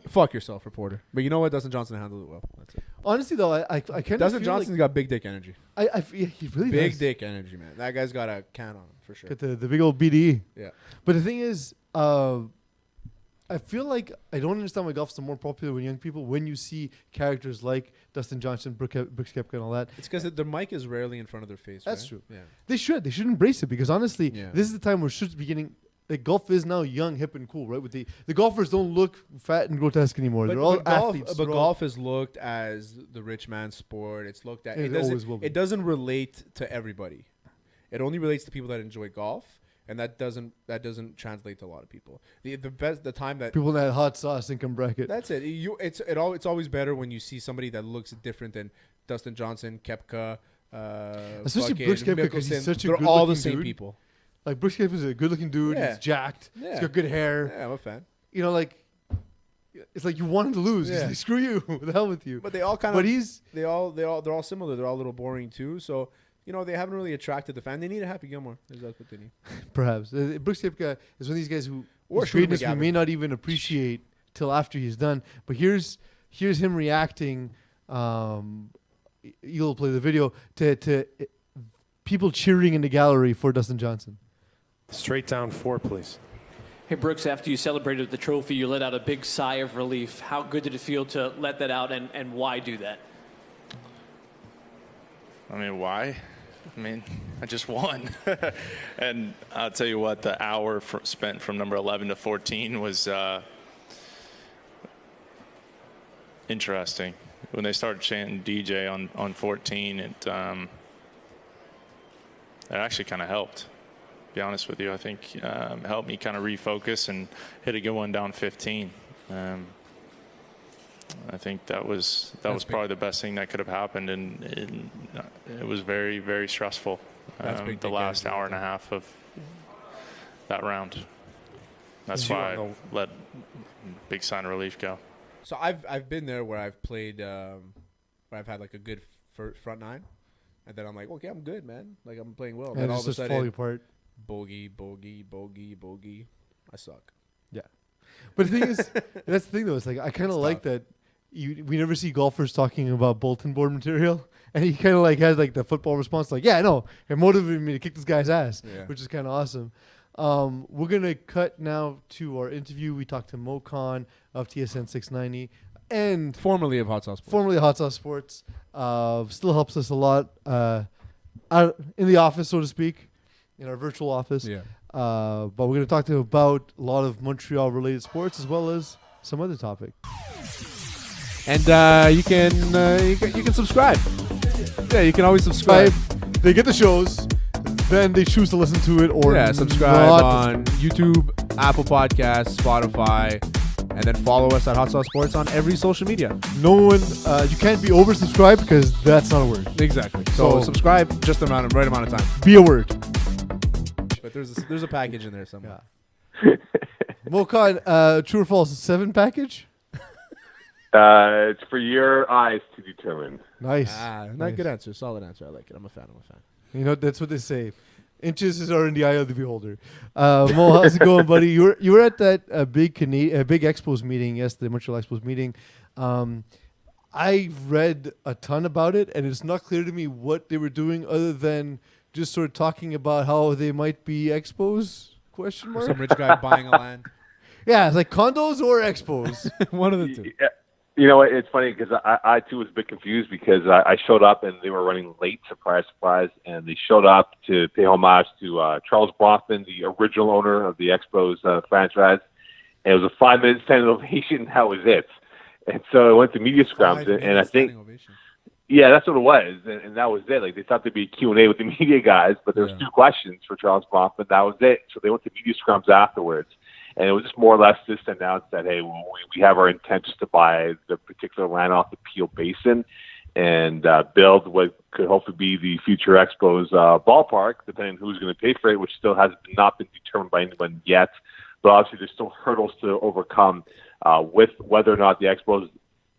Fuck yourself, reporter. But you know what? Dustin Johnson handled it well. That's it. Honestly, though, I kind of Dustin feel Johnson's got big dick energy. yeah, he really Big does. dick energy, man. That guy's got a can on him for sure. Got the big old BDE. Yeah. But the thing is, I feel like I don't understand why golf's more popular with young people when you see characters like Dustin Johnson, Brooks Koepka, and all that. It's because the mic is rarely in front of their face. That's right? true. Yeah. They should embrace it, because honestly, Yeah. this is the time where should be getting. Like golf is now young, hip, and cool, right? With the golfers don't look fat and grotesque anymore. They're all athletes. But They're all- golf is looked as the rich man's sport. It's looked at. It always will be. It doesn't relate to everybody. It only relates to people that enjoy golf, and that doesn't translate to a lot of people. The time that people in that hot sauce income bracket. that's it. It's always better when you see somebody that looks different than Dustin Johnson, Koepka, Especially fucking Brooks Koepka, 'cause he's Mickelson. such a They're all the good-looking same dude. people. Like Brooks Koepka's a good-looking dude. Yeah. He's jacked. Yeah. He's got good hair. Yeah, I'm a fan. You know, like it's like you want him to lose. He's Yeah. like, screw you. The hell with you. But they all kind But of. They're all similar. They're all a little boring too. So they haven't really attracted the fan. They need a Happy Gilmore. That's what they need. Perhaps Brooks Koepka is one of these guys who Or his Shooter greatness we McGavin. may not even appreciate till after he's done. But here's him reacting. You'll play the video to people cheering in the gallery for Dustin Johnson. Straight down 4, please. Hey, Brooks, after you celebrated the trophy, you let out a big sigh of relief. How good did it feel to let that out, and why do that? I mean, why? I mean, I just won. And I'll tell you what, the hour spent from number 11 to 14 was interesting. When they started chanting DJ on 14, it actually kind of helped. To be honest with you, I think it helped me kind of refocus and hit a good one down 15. I think that was probably the best thing that could have happened, and it was very, very stressful. The last hour and a half of that round. That's why I let big sign of relief go. So I've been there where I've played where I've had like a good front nine, and then I'm like, okay, I'm good, man. Like I'm playing well. And then all it's of a just sudden, falling apart. bogey. I suck. Yeah. But the thing is, that's the thing though. It's like I kind of like that. We never see golfers talking about bulletin board material, and he kind of like has like the football response, like, "Yeah, I know, it motivated me to kick this guy's ass," which is kind of awesome. We're gonna cut now to our interview. We talked to Mo Khan of TSN 690, and formerly of Hot Sauce Sports. Formerly Hot Sauce Sports, still helps us a lot out in the office, so to speak. in our virtual office. Yeah. But we're going to talk to him about a lot of Montreal-related sports as well as some other topic. And you can subscribe. Yeah, you can always subscribe. They get the shows, then they choose to listen to it or subscribe not. on YouTube, Apple Podcasts, Spotify, and then follow us at Hot Sauce Sports on every social media. No one, you can't be oversubscribed because that's not a word. Exactly. So subscribe just the right amount of time. Be a word. But there's a package in there somewhere. Yeah. Mokan, true or false? 7 package? It's for your eyes to determine. Nice. Good answer. Solid answer. I like it. I'm a fan. You know, that's what they say. Inches are in the eye of the beholder. Mo, how's it going, buddy? You were at that big Expos meeting yesterday, Montreal Expos meeting. I read a ton about it, and it's not clear to me what they were doing other than just sort of talking about how they might be Expos, question mark? Some rich guy buying a land. Yeah, it's like condos or Expos. One of the two. You know what? It's funny because I too was a bit confused because I showed up and they were running late, surprise, and they showed up to pay homage to Charles Bronfman, the original owner of the Expos franchise. And it was a 5-minute standing ovation. That was it. And so I went to media scrums, and I think, yeah, that's what it was, and that was it. Like they thought there'd be a Q&A with the media guys, but there was 2 questions for Charles Bronfman. That was it. So they went to media scrums afterwards. And it was just more or less just announced that, hey, we have our intent just to buy the particular land off the Peel Basin and build what could hopefully be the future Expos ballpark, depending on who's going to pay for it, which still has not been determined by anyone yet. But obviously there's still hurdles to overcome with whether or not the Expos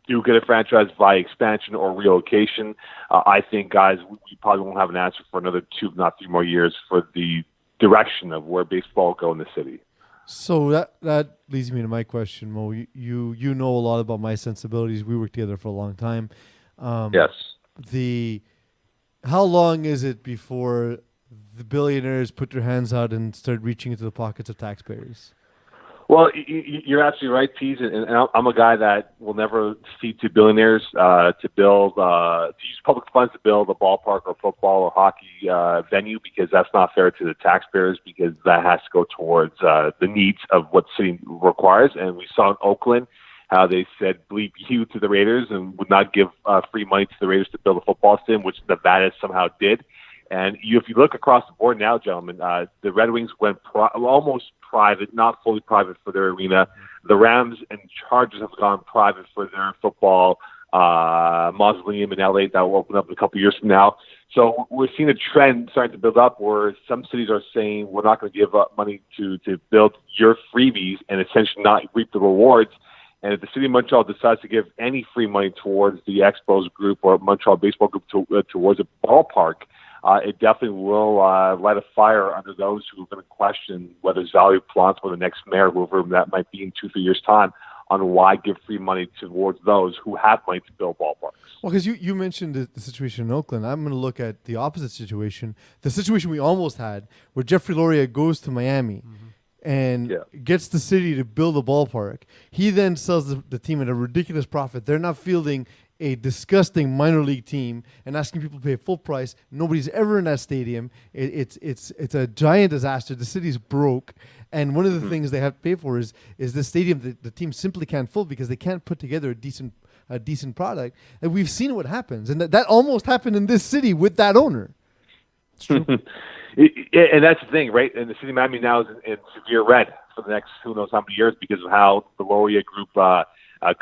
do get a franchise via expansion or relocation. I think, guys, we probably won't have an answer for another 2, if not 3 more years for the direction of where baseball will go in the city. So that leads me to my question, Mo. You know a lot about my sensibilities. We worked together for a long time. Yes. How long is it before the billionaires put their hands out and start reaching into the pockets of taxpayers? Well, you're absolutely right, Pease, and I'm a guy that will never cede to billionaires to use public funds to build a ballpark or football or hockey venue, because that's not fair to the taxpayers, because that has to go towards the needs of what the city requires. And we saw in Oakland how they said bleep you to the Raiders and would not give free money to the Raiders to build a football stadium, which Nevada somehow did. And if you look across the board now, gentlemen, the Red Wings went almost private, not fully private for their arena. The Rams and Chargers have gone private for their football mausoleum in LA that will open up in a couple of years from now. So we're seeing a trend starting to build up where some cities are saying we're not going to give up money to build your freebies and essentially not reap the rewards. And if the city of Montreal decides to give any free money towards the Expos group or Montreal Baseball Group towards a ballpark, it definitely will light a fire under those who are going to question whether Zali Plante or the next mayor, whoever that might be in 2-3 years' time, on why give free money towards those who have money to build ballparks. Well, because you mentioned the situation in Oakland. I'm going to look at the opposite situation, the situation we almost had, where Jeffrey Loria goes to Miami and gets the city to build a ballpark. He then sells the team at a ridiculous profit. They're not fielding a disgusting minor league team and asking people to pay full price. Nobody's ever in that stadium. It's a giant disaster. The city's broke, and one of the things they have to pay for is the stadium that the team simply can't fill because they can't put together a decent product. And we've seen what happens, and that almost happened in this city with that owner. It's true. And that's the thing, right? And the city of Miami now is in severe red for the next who knows how many years because of how the Loria Group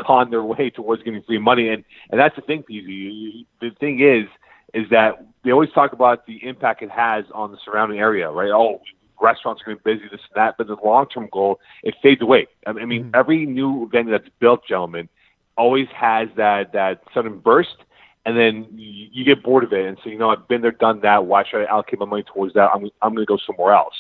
con their way towards getting free money. And that's the thing, PZ. The thing is that they always talk about the impact it has on the surrounding area, right? Oh, restaurants are going to be busy, this and that. But the long-term goal, it fades away. I mean, every new venue that's built, gentlemen, always has that sudden burst. And then you get bored of it and say, I've been there, done that. Why should I allocate my money towards that? I'm going to go somewhere else.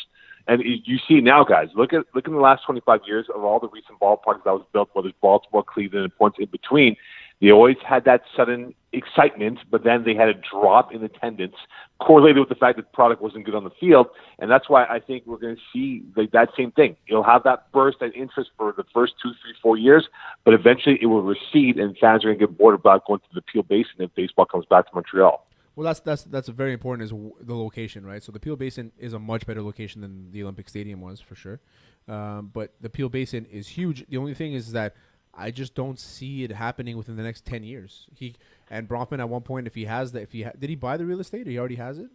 And you see now, guys, look in the last 25 years of all the recent ballparks that was built, whether it's Baltimore, Cleveland, and points in between, they always had that sudden excitement, but then they had a drop in attendance correlated with the fact that the product wasn't good on the field. And that's why I think we're going to see that same thing. You'll have that burst of interest for the first 2, 3, 4 years, but eventually it will recede and fans are going to get bored about going to the Peel Basin if baseball comes back to Montreal. Well, that's very important is the location, right? So the Peel Basin is a much better location than the Olympic Stadium was for sure. But the Peel Basin is huge. The only thing is that I just don't see it happening within the next 10 years. And Bronfman at one point, if he has that, did he buy the real estate or he already has it?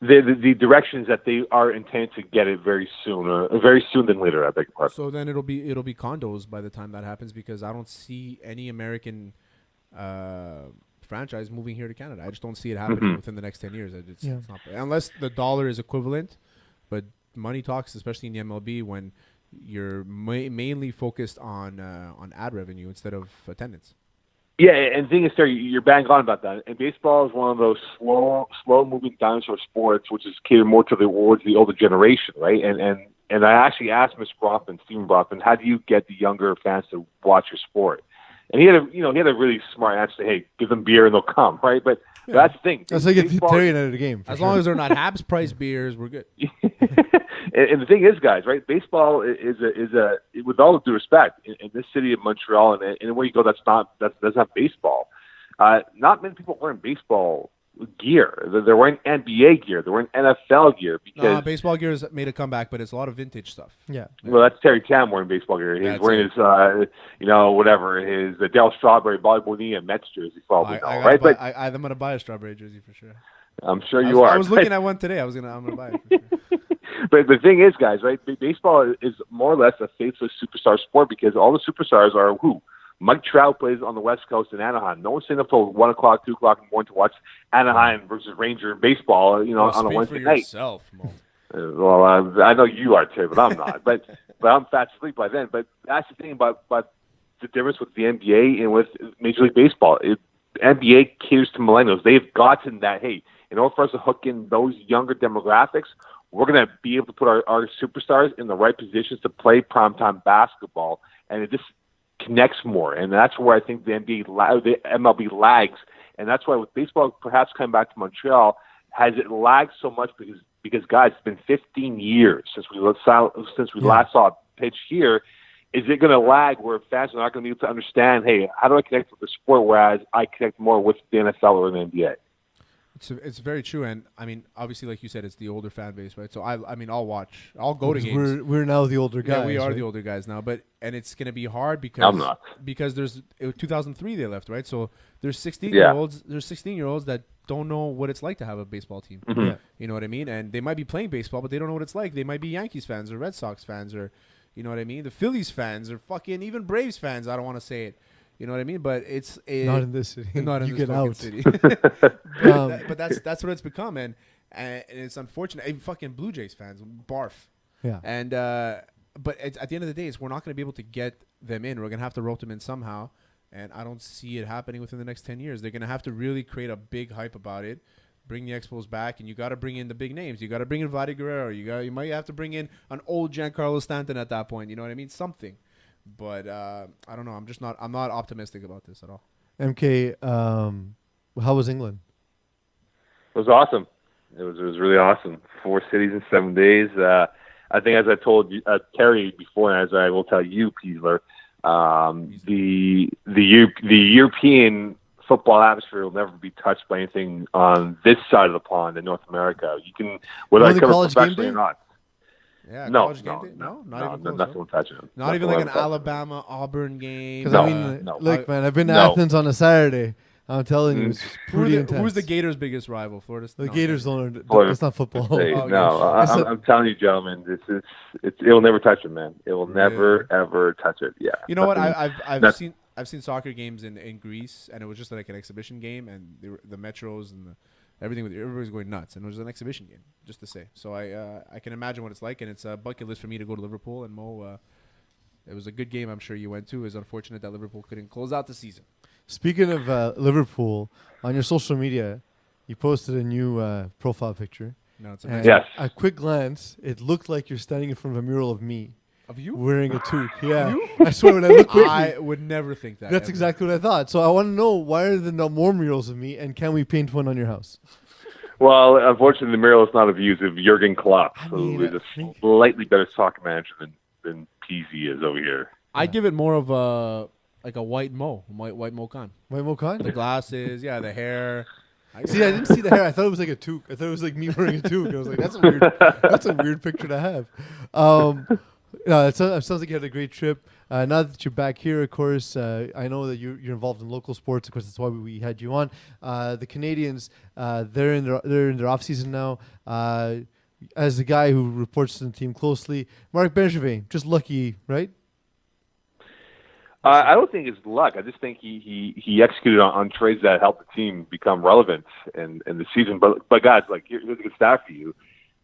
The direction is that they are intended to get it very soon, very soon than later. I beg your pardon. So then it'll be condos by the time that happens because I don't see any American franchise moving here to Canada. I just don't see it happening within the next 10 years. It's not, unless the dollar is equivalent, but money talks, especially in the MLB, when you're mainly focused on ad revenue instead of attendance. Yeah, and the thing is, Terry, you're bang on about that. And baseball is one of those slow-moving dinosaur sports, which is catered more towards the older generation, right? And I actually asked Mr. Stephen Bronfman, how do you get the younger fans to watch your sport? And he had a really smart answer. Hey, give them beer and they'll come, right? But that's the thing. That's like Terry out of the game. As long as they're not Habs price beers, we're good. And the thing is, guys, right? Baseball is with all due respect, in this city of Montreal and anywhere you go, that's not baseball. Not many people wearing baseball gear. They're wearing NBA gear. They're wearing NFL gear because baseball gear has made a comeback, but it's a lot of vintage stuff. Yeah. Well, that's Terry Tam wearing baseball gear. He's wearing his, his Darryl Strawberry, Bobby Bonilla Mets jersey, probably, right? But I'm gonna buy a Strawberry jersey for sure. I'm sure you are. I was looking at one today. I'm gonna buy it for sure. But the thing is, guys, right? Baseball is more or less a faceless superstar sport because all the superstars are who? Mike Trout plays on the West Coast in Anaheim. No one's staying up till 1 o'clock, 2 o'clock in the morning to watch Anaheim versus Ranger baseball. On a Wednesday night. Yourself, well, I know you are, Terry, but I'm not. but I'm fast asleep by then. But that's the thing about the difference with the NBA and with Major League Baseball. NBA caters to millennials. They've gotten that. Hey, in order for us to hook in those younger demographics, we're going to be able to put our superstars in the right positions to play primetime basketball, and it just connects more. And that's where I think the MLB lags, and that's why with baseball perhaps coming back to Montreal, has it lagged so much because guys, it's been 15 years since we last saw a pitch here. Is it going to lag where fans are not going to be able to understand, hey, how do I connect with the sport, whereas I connect more with the NFL or the NBA? It's very true, and I mean, obviously, like you said, it's the older fan base, right? So I'll watch, I'll go to games. We're now the older guys. Yeah, we are right? the older guys now, and it's gonna be hard because I'm not. Because there's 2003 they left, right? So there's 16-year-olds, that don't know what it's like to have a baseball team. Mm-hmm. Yeah. You know what I mean? And they might be playing baseball, but they don't know what it's like. They might be Yankees fans or Red Sox fans or, you know what I mean? The Phillies fans or fucking even Braves fans. I don't want to say it. You know what I mean? But it's not in this city. Not in you this get out. city. but that's what it's become, and it's unfortunate. Even fucking Blue Jays fans, barf. Yeah. And but at the end of the day, we're not going to be able to get them in. We're going to have to rope them in somehow, and I don't see it happening within the next 10 years. They're going to have to really create a big hype about it. Bring the Expos back, and you got to bring in the big names. You got to bring in Vladdy Guerrero. You might have to bring in an old Giancarlo Stanton at that point. You know what I mean? Something. But I don't know. I'm not optimistic about this at all. MK, how was England? It was awesome. It was really awesome. 4 cities in 7 days. I think, as I told you, Terry before, and as I will tell you, Peasler, the European football atmosphere will never be touched by anything on this side of the pond in North America. You can, whether I cover professionally or not. Yeah, no, not even close. Nothing will touch it. Not even like an Alabama Auburn game. Because look, man, I've been to Athens on a Saturday. I'm telling you, it's pretty intense. Who's the Gators' biggest rival? Florida State. The Gators don't. It's not football. I'm telling you, gentlemen, it will never touch it, man. It will never ever touch it. Yeah. You know what? I've seen soccer games in Greece, and it was just like an exhibition game, and the metros and everybody was going nuts, and it was an exhibition game, just to say. So I can imagine what it's like, and it's a bucket list for me to go to Liverpool. And Mo, it was a good game. I'm sure you went to. It's unfortunate that Liverpool couldn't close out the season. Speaking of Liverpool, on your social media, you posted a new profile picture. No, it's yes. At quick glance, it looked like you're standing in front of a mural of me. Of you? Wearing a toque. Yeah. I swear, when I look quickly. I would never think that. That's exactly what I thought. So I want to know, why are there no more murals of me, and can we paint one on your house? Well, unfortunately, the mural is not of you. It's of Jurgen Klopp, who is a slightly better soccer manager than Peasy is over here. I'd give it more of a white Mo Khan. White Mo Khan? The glasses, the hair. See, I didn't see the hair. I thought it was like a toque. I thought it was like me wearing a toque. I was like, that's a weird picture to have. No, it sounds like you had a great trip. Now that you're back here, of course, I know that you're involved in local sports. Of course, that's why we had you on. The Canadians, they're in their off season now. As the guy who reports to the team closely, Marc Bergevin, just lucky, right? I don't think it's luck. I just think he executed on trades that helped the team become relevant in the season. But guys, like here's a good stat for you: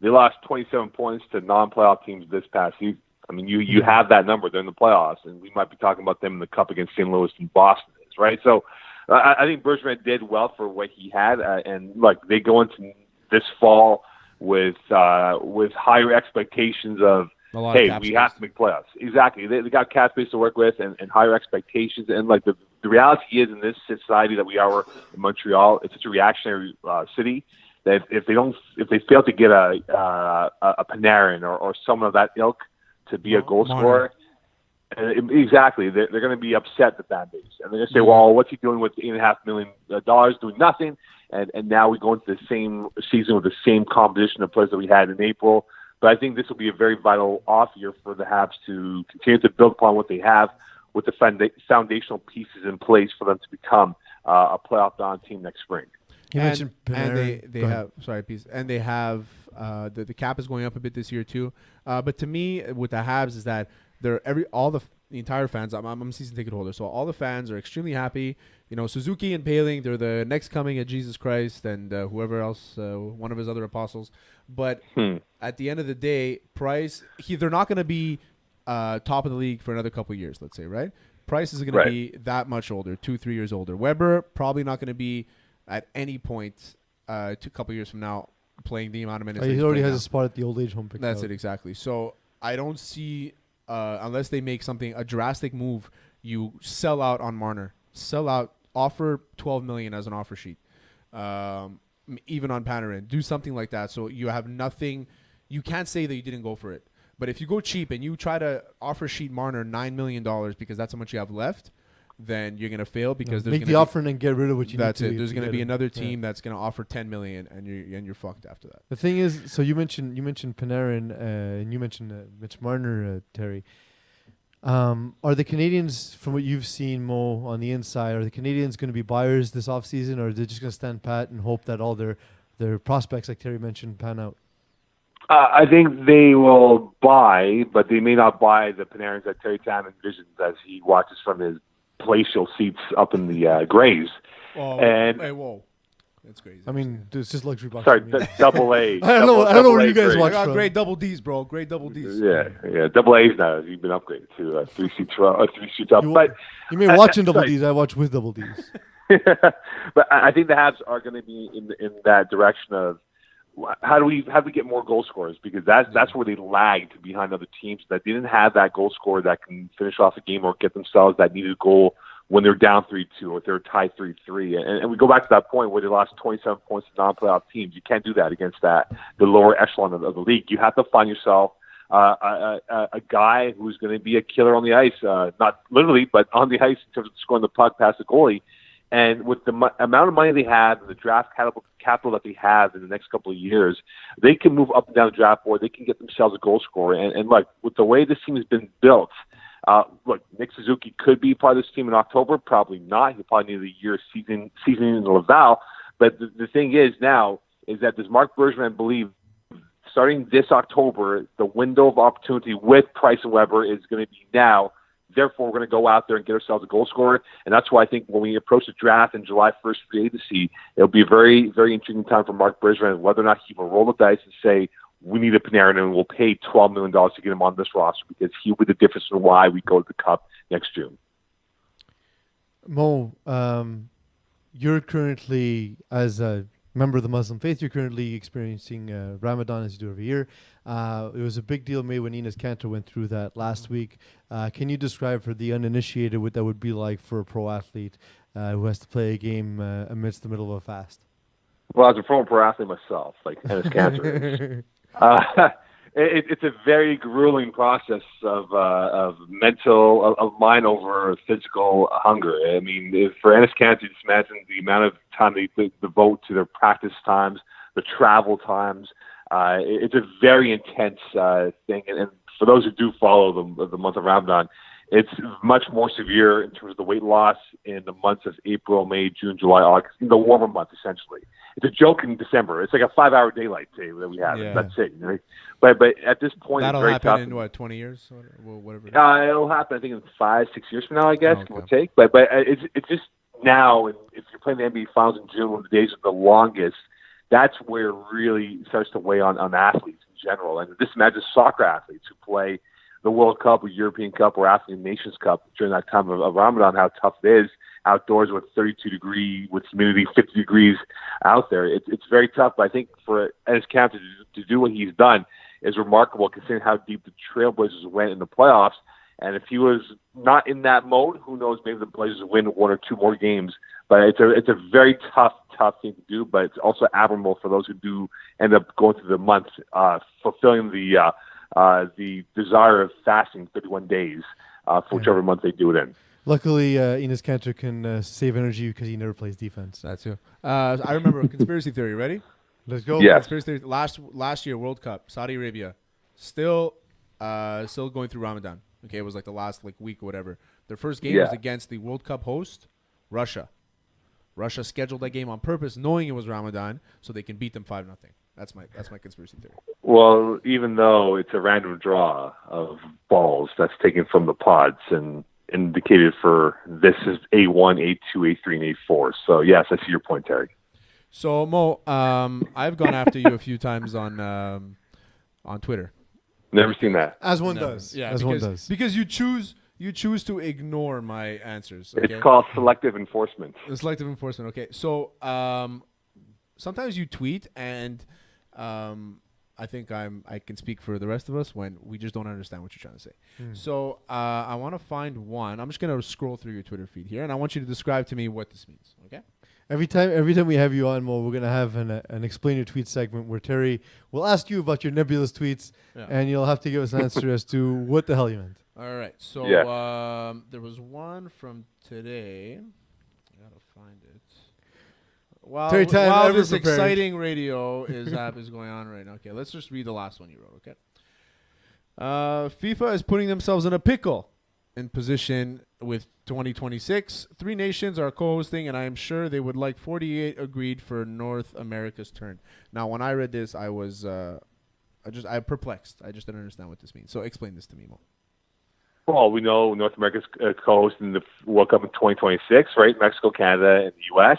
they lost 27 points to non-playoff teams this past season. I mean, you have that number. They're in the playoffs, and we might be talking about them in the Cup against St. Louis and Boston, right? So I think Bergevin did well for what he had, and like they go into this fall with higher expectations of, hey, we have to make playoffs. Exactly. They got cap space to work with and higher expectations. And like the reality is in this society that we are in Montreal, it's such a reactionary city that if they fail to get a Panarin or someone of that ilk to be a goal scorer, exactly, they're going to be upset, the fan base, and they're going to say, well, what's he doing with $8.5 million doing nothing? And now we go into the same season with the same composition of players that we had in April. But I think this will be a very vital off year for the Habs to continue to build upon what they have with the foundational pieces in place for them to become a playoff-bound team next spring. And they have they have the cap is going up a bit this year too. But to me, with the Habs is that they're the entire fans. I'm a season ticket holder, so all the fans are extremely happy. You know, Suzuki and Paling, they're the next coming of Jesus Christ and whoever else, one of his other apostles. But at the end of the day, Price, they're not going to be top of the league for another couple of years, let's say, right? Price is going to be that much older, 2-3 years older. Weber probably not going to be at any point a couple of years from now playing the amount of minutes. He already has a spot at the old age home pick. That's it, exactly. So I don't see, unless they make a drastic move, you sell out on Marner. Sell out, offer $12 million as an offer sheet. Even on Panarin, do something like that. So you have nothing. You can't say that you didn't go for it. But if you go cheap and you try to offer sheet Marner $9 million because that's how much you have left, then you're gonna fail because there's make the offer and then get rid of what you need. That's it. There's gonna be another team that's gonna offer $10 million and you're fucked after that. The thing is, so you mentioned Panarin and you mentioned Mitch Marner, Terry. Are the Canadians, from what you've seen, Mo, on the inside, are the Canadians going to be buyers this offseason, or are they just going to stand pat and hope that all their prospects, like Terry mentioned, pan out? I think they will buy, but they may not buy the Panarins that Terry Tam envisions as he watches from his palatial seats up in the Grays. Whoa. That's crazy. I mean, it's just luxury box. Sorry, double A. I don't know where you guys watch I got from. grade double D's, bro. Grade double D's. Yeah. Double A's now. You've been upgraded to 3 seats up. You mean watching double D's? I watch with double D's. But I think the Habs are going to be in that direction of how do we get more goal scorers, because that's where they lagged behind other teams that didn't have that goal scorer that can finish off a game or get themselves that needed goal when they're down 3-2 or they're tied 3-3. And we go back to that point where they lost 27 points to non-playoff teams. You can't do that against the lower echelon of the league. You have to find yourself a guy who's going to be a killer on the ice, not literally, but on the ice in terms of scoring the puck past the goalie. And with the amount of money they have and the draft capital that they have in the next couple of years, they can move up and down the draft board. They can get themselves a goal scorer. And like with the way this team has been built, look, Nick Suzuki could be part of this team in October. Probably not. He'll probably need a year seasoning in Laval. But the thing is now is that does Marc Bergevin believe starting this October, the window of opportunity with Price and Weber is going to be now. Therefore, we're going to go out there and get ourselves a goal scorer. And that's why I think when we approach the draft in July 1st free agency, it'll be a very, very intriguing time for Marc Bergevin, whether or not he will roll the dice and say, we need a Panarin and we'll pay $12 million to get him on this roster, because he'll be the difference in why we go to the Cup next June. Mo, you're currently, as a member of the Muslim faith, you're currently experiencing Ramadan as you do every year. It was a big deal made when Enes Kanter went through that last week. Can you describe for the uninitiated what that would be like for a pro athlete who has to play a game amidst the middle of a fast? Well, as a former pro athlete myself, like Enes Kanter, it's a very grueling process of mental, of mind over physical hunger. I mean, for Ennis County, just imagine the amount of time they devote to their practice times, the travel times. It's a very intense thing, and for those who do follow the month of Ramadan, it's much more severe in terms of the weight loss in the months of April, May, June, July, August, in the warmer months, essentially. It's a joke in December. It's like a 5-hour daylight day that we have. Yeah. That's it. Right? But at this point, That'll it's very happen tough. in, 20 years? Or whatever. It'll happen, I think, in 5-6 years from now, I guess, Oh, give or take. But it's just now, and if you're playing the NBA Finals in June, when the days are the longest, that's where it really starts to weigh on athletes in general. And just imagine soccer athletes who play the World Cup or European Cup or African Nations Cup during that time of Ramadan, how tough it is outdoors with 32 degree, with humidity 50 degrees out there. It's very tough, but I think for Ennis County to do what he's done is remarkable considering how deep the Trailblazers went in the playoffs. And if he was not in that mode, who knows, maybe the Blazers would win 1 or 2 more games. But it's a very tough thing to do, but it's also admirable for those who do end up going through the months, fulfilling the desire of fasting 31 days for whichever month they do it in. Luckily, Enes Kanter can save energy because he never plays defense. That's too. I remember a conspiracy theory. Ready? Let's go. Yes. Conspiracy theory. Last year, World Cup, Saudi Arabia, still going through Ramadan. Okay, it was like the last week or whatever. Their first game was against the World Cup host, Russia. Russia scheduled that game on purpose, knowing it was Ramadan, so they can beat them 5-0. That's my conspiracy theory. Well, even though it's a random draw of balls that's taken from the pods and indicated for this is A1, A2, A3, and A4. So yes, I see your point, Terry. So Mo, I've gone after you a few times on Twitter. Never seen that. As one does. Yeah, one does. Because you choose to ignore my answers. Okay? It's called selective enforcement. Selective enforcement. Okay. So sometimes you tweet, and I think I can speak for the rest of us when we just don't understand what you're trying to say. So I want to find one. I'm just gonna scroll through your Twitter feed here, and I want you to describe to me what this means. Okay. Every time we have you on, Mo, we're gonna have an explain your tweet segment where Terry will ask you about your nebulous tweets, and you'll have to give us an answer as to what the hell you meant. All right. So there was one from today. I gotta find it. While this exciting radio is going on right now. Okay, let's just read the last one you wrote. Okay. FIFA is putting themselves in a pickle in position with 2026. 3 nations are co-hosting, and I am sure they would like 48 agreed for North America's turn. Now, when I read this, I was I'm perplexed. I just didn't understand what this means. So explain this to me, Mo. Well, we know North America's co-hosting the World Cup in 2026, right? Mexico, Canada, and the U.S.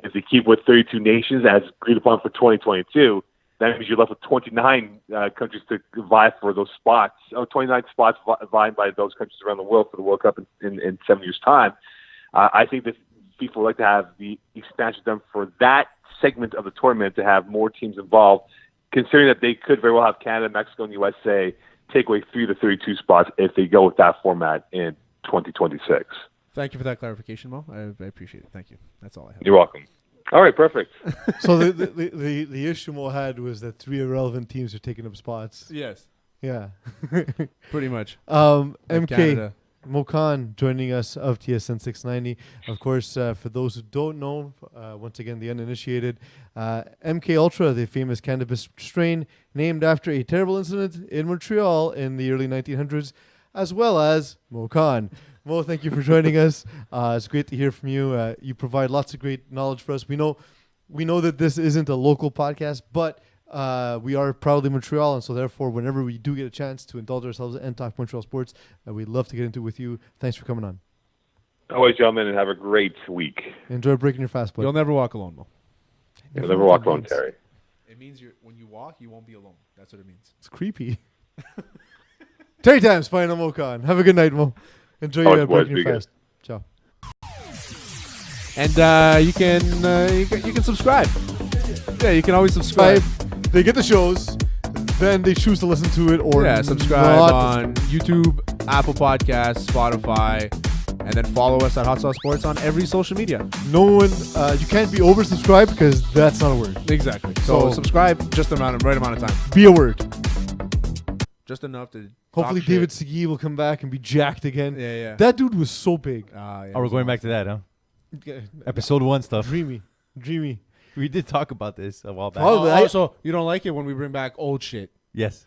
If they keep with 32 nations as agreed upon for 2022, that means you're left with 29 countries to vie for those spots. 29 spots vying by those countries around the world for the World Cup in 7 years' time. I think that FIFA would like to have the expansion done for that segment of the tournament to have more teams involved, considering that they could very well have Canada, Mexico, and USA take away 3 to 32 spots if they go with that format in 2026. Thank you for that clarification, Mo. I appreciate it. Thank you. That's all I have. You're welcome. All right, perfect. So the issue Mo had was that 3 irrelevant teams are taking up spots. Yes. Yeah. Pretty much. MK Canada. Mo Khan joining us of TSN 690. Of course, for those who don't know, once again, the uninitiated, MK Ultra, the famous cannabis strain named after a terrible incident in Montreal in the early 1900s, as well as Mo Khan. Mo, thank you for joining us. It's great to hear from you. You provide lots of great knowledge for us. We know that this isn't a local podcast, but we are proudly Montreal, and so therefore, whenever we do get a chance to indulge ourselves and talk Montreal sports, we'd love to get into it with you. Thanks for coming on. Always, gentlemen, and have a great week. Enjoy breaking your fast, buddy. You'll never walk alone, Mo. You'll never walk alone, Terry. It means when you walk, you won't be alone. That's what it means. It's creepy. Terry Times, final Mo Khan. Have a good night, Mo. Enjoy your breaking your fast. Ciao. And you can subscribe. Yeah, you can always subscribe. They get the shows, then they choose to listen to it or subscribe on YouTube, Apple Podcasts, Spotify, and then follow us at Hot Sauce Sports on every social media. No one, you can't be oversubscribed because that's not a word. Exactly. So subscribe just the right amount of time. Be a word. just enough to. Hopefully, talk David shit. Segui will come back and be jacked again. Yeah. That dude was so big. Yeah, Oh, we're going back to that, huh? Yeah. Episode 1 stuff. Dreamy. We did talk about this a while back. So you don't like it when we bring back old shit? Yes.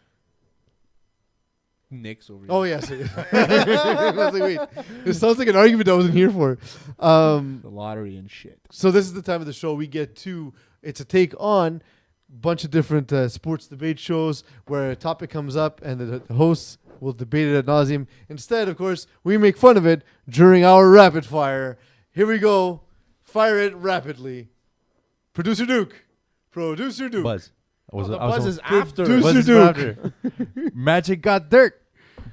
Nick's over here. Oh yes. I was like, wait, this sounds like an argument I wasn't here for. The lottery and shit. So this is the time of the show we get to. It's a take on a bunch of different sports debate shows where a topic comes up and the hosts will debate it ad nauseum. Instead, of course, we make fun of it during our rapid fire. Here we go. Fire it rapidly. Producer Duke. Buzz. Buzz is after. Producer Duke. Magic got dirt.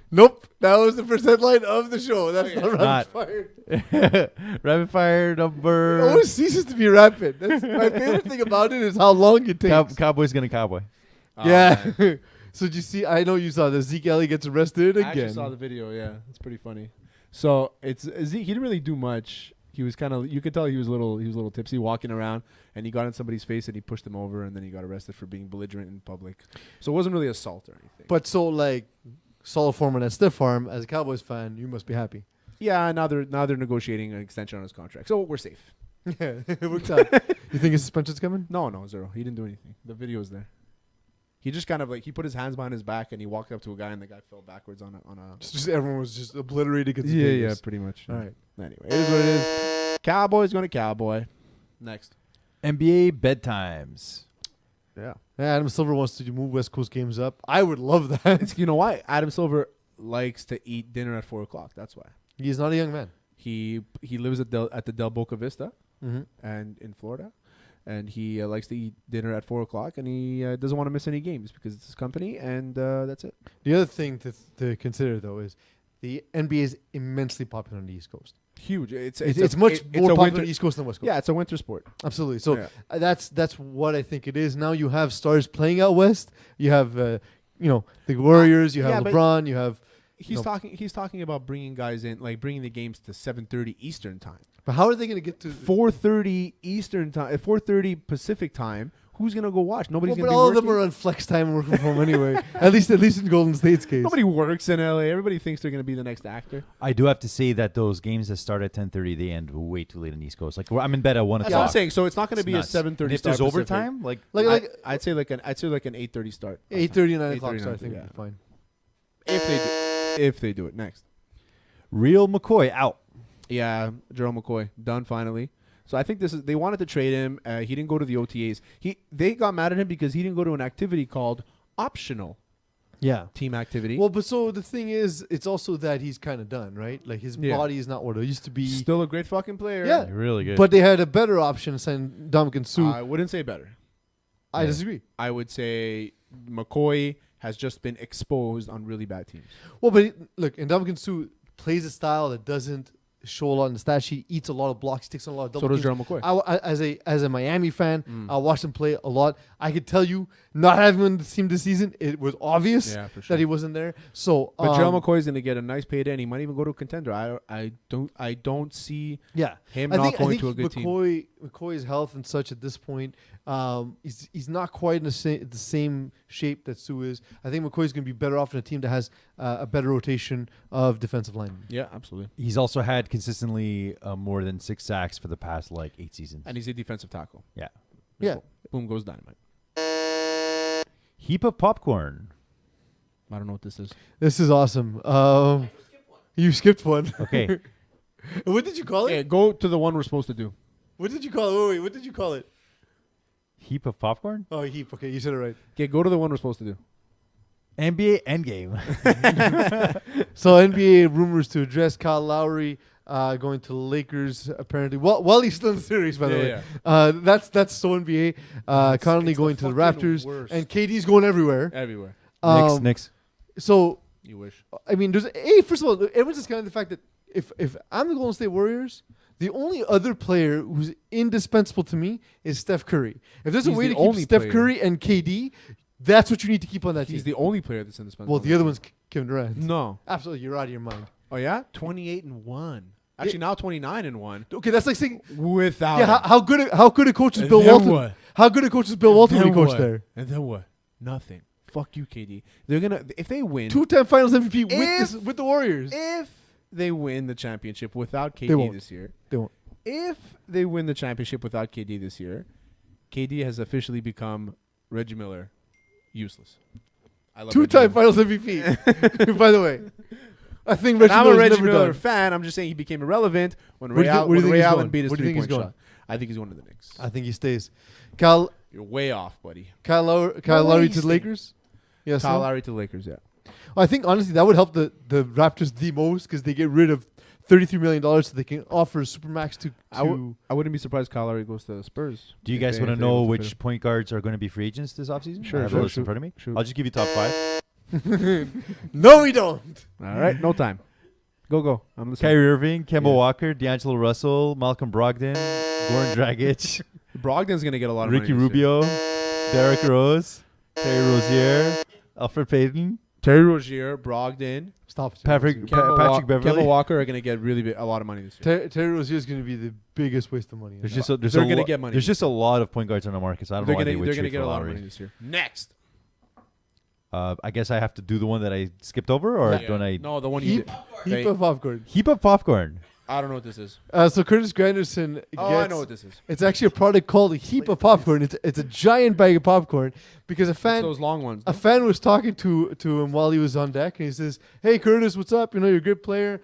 Nope. That was the first headline of the show. That's not rapid fire. Rapid fire number. It always ceases to be rapid. That's my favorite thing about it is how long it takes. Cowboy's gonna cowboy. Yeah. So did you see? I know you saw this. Zeke Elliott gets arrested I again. actually saw the video. Yeah, it's pretty funny. So it's Zeke. He didn't really do much. He was kind of. You could tell he was a little tipsy, walking around, and he got in somebody's face and he pushed him over, and then he got arrested for being belligerent in public. So it wasn't really assault or anything. But so like, solid form and Stiff Farm, as a Cowboys fan, you must be happy. Yeah, now they're negotiating an extension on his contract, so we're safe. Yeah, it worked out. You think his suspension's coming? No, 0. He didn't do anything. The video is there. He just kind of he put his hands behind his back and he walked up to a guy and the guy fell backwards on a. Just everyone was just obliterated. Yeah, pretty much. All right. Anyway, it is what it is. Cowboys going to Cowboy. Next. NBA bedtimes. Yeah. Adam Silver wants to move West Coast games up. I would love that. You know why? Adam Silver likes to eat dinner at 4:00. That's why. He's not a young man. He lives at the Del Boca Vista, and in Florida, and he likes to eat dinner at 4:00, and he doesn't want to miss any games because it's his company, and that's it. The other thing to consider though is the NBA is immensely popular on the East Coast. Huge. It's much more popular on the East Coast than West Coast. Yeah, it's a winter sport. Absolutely. So that's what I think it is. Now you have stars playing out west. You have the Warriors. You have LeBron. You have. He's talking about bringing guys in, like bringing the games to 7:30 Eastern time. But how are they going to get to 4:30 Eastern time? 4:30 Pacific time. Who's gonna go watch? Nobody's gonna. But be all working. of them are on flex time and working from home anyway. At least in Golden State's case. Nobody works in LA. Everybody thinks they're gonna be the next actor. I do have to say that those games that start at 10:30, they end way too late on the East Coast. Like I'm in bed at 1 o'clock. That's what I'm saying. So it's not gonna be nuts. a 7:30. If there's overtime, like I'd say like an 8:30 start. 8:30 9 o'clock start. I think would be fine. If they do it next. Real McCoy out. Yeah, Jerome McCoy done finally. So I think they wanted to trade him. He didn't go to the OTAs. They got mad at him because he didn't go to an activity called optional. Yeah, team activity. Well, but so the thing is, it's also that he's kind of done, right? Like his body is not what it used to be. Still a great fucking player. Yeah, really good. But they had a better option, saying Dominican Sue. I wouldn't say better. I disagree. I would say McCoy has just been exposed on really bad teams. Well, but look, and Dominican Sue plays a style that doesn't show a lot in the stat sheet, eats a lot of blocks, takes on a lot of double. So does teams. Jerome McCoy. As a Miami fan, I watched him play a lot. I could tell you, not having him on the team this season, it was obvious that he wasn't there. So, but Jerome McCoy is going to get a nice payday, and he might even go to a contender. I don't see him not going to a good team. McCoy's health and such at this point, he's not quite in the same shape that Sue is. I think McCoy's going to be better off in a team that has a better rotation of defensive linemen. Yeah, absolutely. He's also had consistently more than 6 sacks for the past 8 seasons. And he's a defensive tackle. Yeah. Yeah. Boom goes dynamite. Heap of popcorn. I don't know what this is. This is awesome. You skipped one. Okay. What did you call it? Yeah, go to the one we're supposed to do. What did you call it? Wait, what did you call it? Heap of popcorn? Oh, heap. Okay, you said it right. Okay, go to the one we're supposed to do. NBA Endgame. So NBA rumors to address Kyle Lowry going to the Lakers apparently. Well, he's still in the series, by the way. Yeah. That's so NBA. Conley going to the Raptors, and KD's going everywhere. Everywhere. Knicks. So you wish. I mean, first of all, everyone's just kind of the fact that if I'm the Golden State Warriors, the only other player who's indispensable to me is Steph Curry. If there's a way to keep Steph Curry and KD, that's what you need to keep on that team. He's the only player that's indispensable. Well, the other one's Kevin Durant. No. Absolutely, you're out of your mind. Oh, yeah? 28-1. Actually, now 29-1. Okay, that's like saying without. Yeah, how good a coach is Bill Walton? How good a coach is Bill Walton when he coached there? And then what? Nothing. Fuck you, KD. They're gonna if they win 2-time Finals MVP with the Warriors. If they win the championship without They KD won't. this year, They won't. if they win the championship without KD this year, KD has officially become Reggie Miller useless. I love 2-time Finals MVP. By the way, I think And Reggie I'm a Miller's Reggie never Miller done. fan. I'm just saying he became irrelevant when Where do Ray, you think- where do you think Ray he's Allen going? beat his Where do you think he's 3-point going? shot. I think he's going to the Knicks. I think he stays. Kyle You're way off, buddy. Lowry way to he's the staying. Lakers. Yes, Kyle no? Lowry to the Lakers, yeah. I think honestly that would help the Raptors the most because they get rid of $33 million so they can offer supermax to. I wouldn't be surprised Kyle Lowry goes to the Spurs. Do you if guys they- want to if they know able which fit him. point guards are going to be free agents this offseason? Sure, I have sure, a list in shoot, front of me. shoot. I'll just give you top 5. No, we don't. All right, no time. Go. I'm listening. Kyrie Irving, Kemba Walker, D'Angelo Russell, Malcolm Brogdon, Goran Dragic, Brogdon's going to get a lot of Ricky money this year. Rubio, Derrick Rose, Terry Rozier, Alfred Payton, Terry Rozier, Brogdon, Patrick Kemba Beverly. Kemba Walker are going to get really a lot of money this year. Terry Rozier is going to be the biggest waste of money. There's No, just a, there's they're a gonna lo- get money. There's just a lot of point guards on the market. So I don't know why they would They're trade going to get for a lot of Lowry. money this year. Next. I guess I have to do the one that I skipped over, or don't I? No, the one you Heap, did. heap of popcorn. Heap of popcorn. I don't know what this is. So Curtis Granderson gets. Oh, I know what this is. It's actually a product called a heap of popcorn. It's a giant bag of popcorn because a fan. It's those long ones. A fan was talking to him while he was on deck, and he says, "Hey Curtis, what's up? You know you're a good player.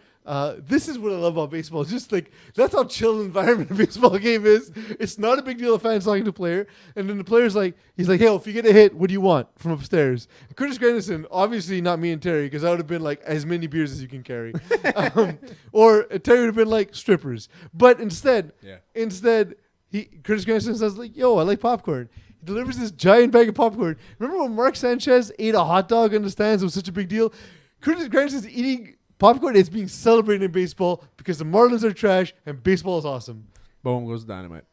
This is what I love about baseball. It's just like that's how chill the environment a baseball game is. It's not a big deal if fans talking to a player, and then the player's like, he's like, hey, if you get a hit, what do you want from upstairs? And Curtis Granderson, obviously not me and Terry, because I would have been like as many beers as you can carry, or Terry would have been like strippers. But instead, Curtis Granderson says like, yo, I like popcorn. He delivers this giant bag of popcorn. Remember when Mark Sanchez ate a hot dog in the stands? It was such a big deal. Curtis Granderson's eating popcorn is being celebrated in baseball because the Marlins are trash and baseball is awesome. Boom goes dynamite.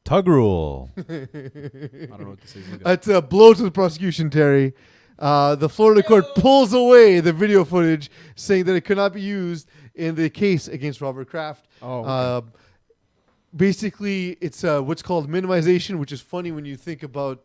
Tug rule. I don't know what this is either. It's a blow to the prosecution, Terry. The Florida court pulls away the video footage, saying that it could not be used in the case against Robert Kraft. Oh, okay. Basically, it's what's called minimization, which is funny when you think about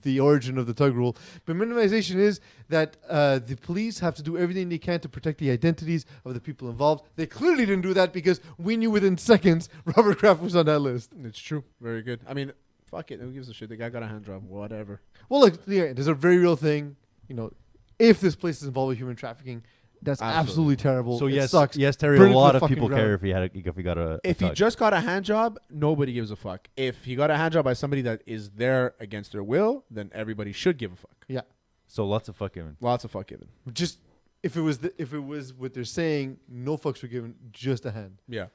the origin of the tug rule. But minimization is that the police have to do everything they can to protect the identities of the people involved. They clearly didn't do that because we knew within seconds Robert Kraft was on that list. It's true. Very good. I mean, fuck it. Who gives a shit? The guy got a hand job. Whatever. Well, look, there's a very real thing. You know, if this place is involved with human trafficking, that's absolutely terrible. So It yes, sucks. yes, Terry. Burn A it to lot the of fucking people ground. care if he got a. If he tug. just got a hand job, nobody gives a fuck. If he got a hand job by somebody that is there against their will, then everybody should give a fuck. Yeah. So lots of fuck given. Lots of fuck given. Just if it was what they're saying, no fucks were given, just a hand. Yeah.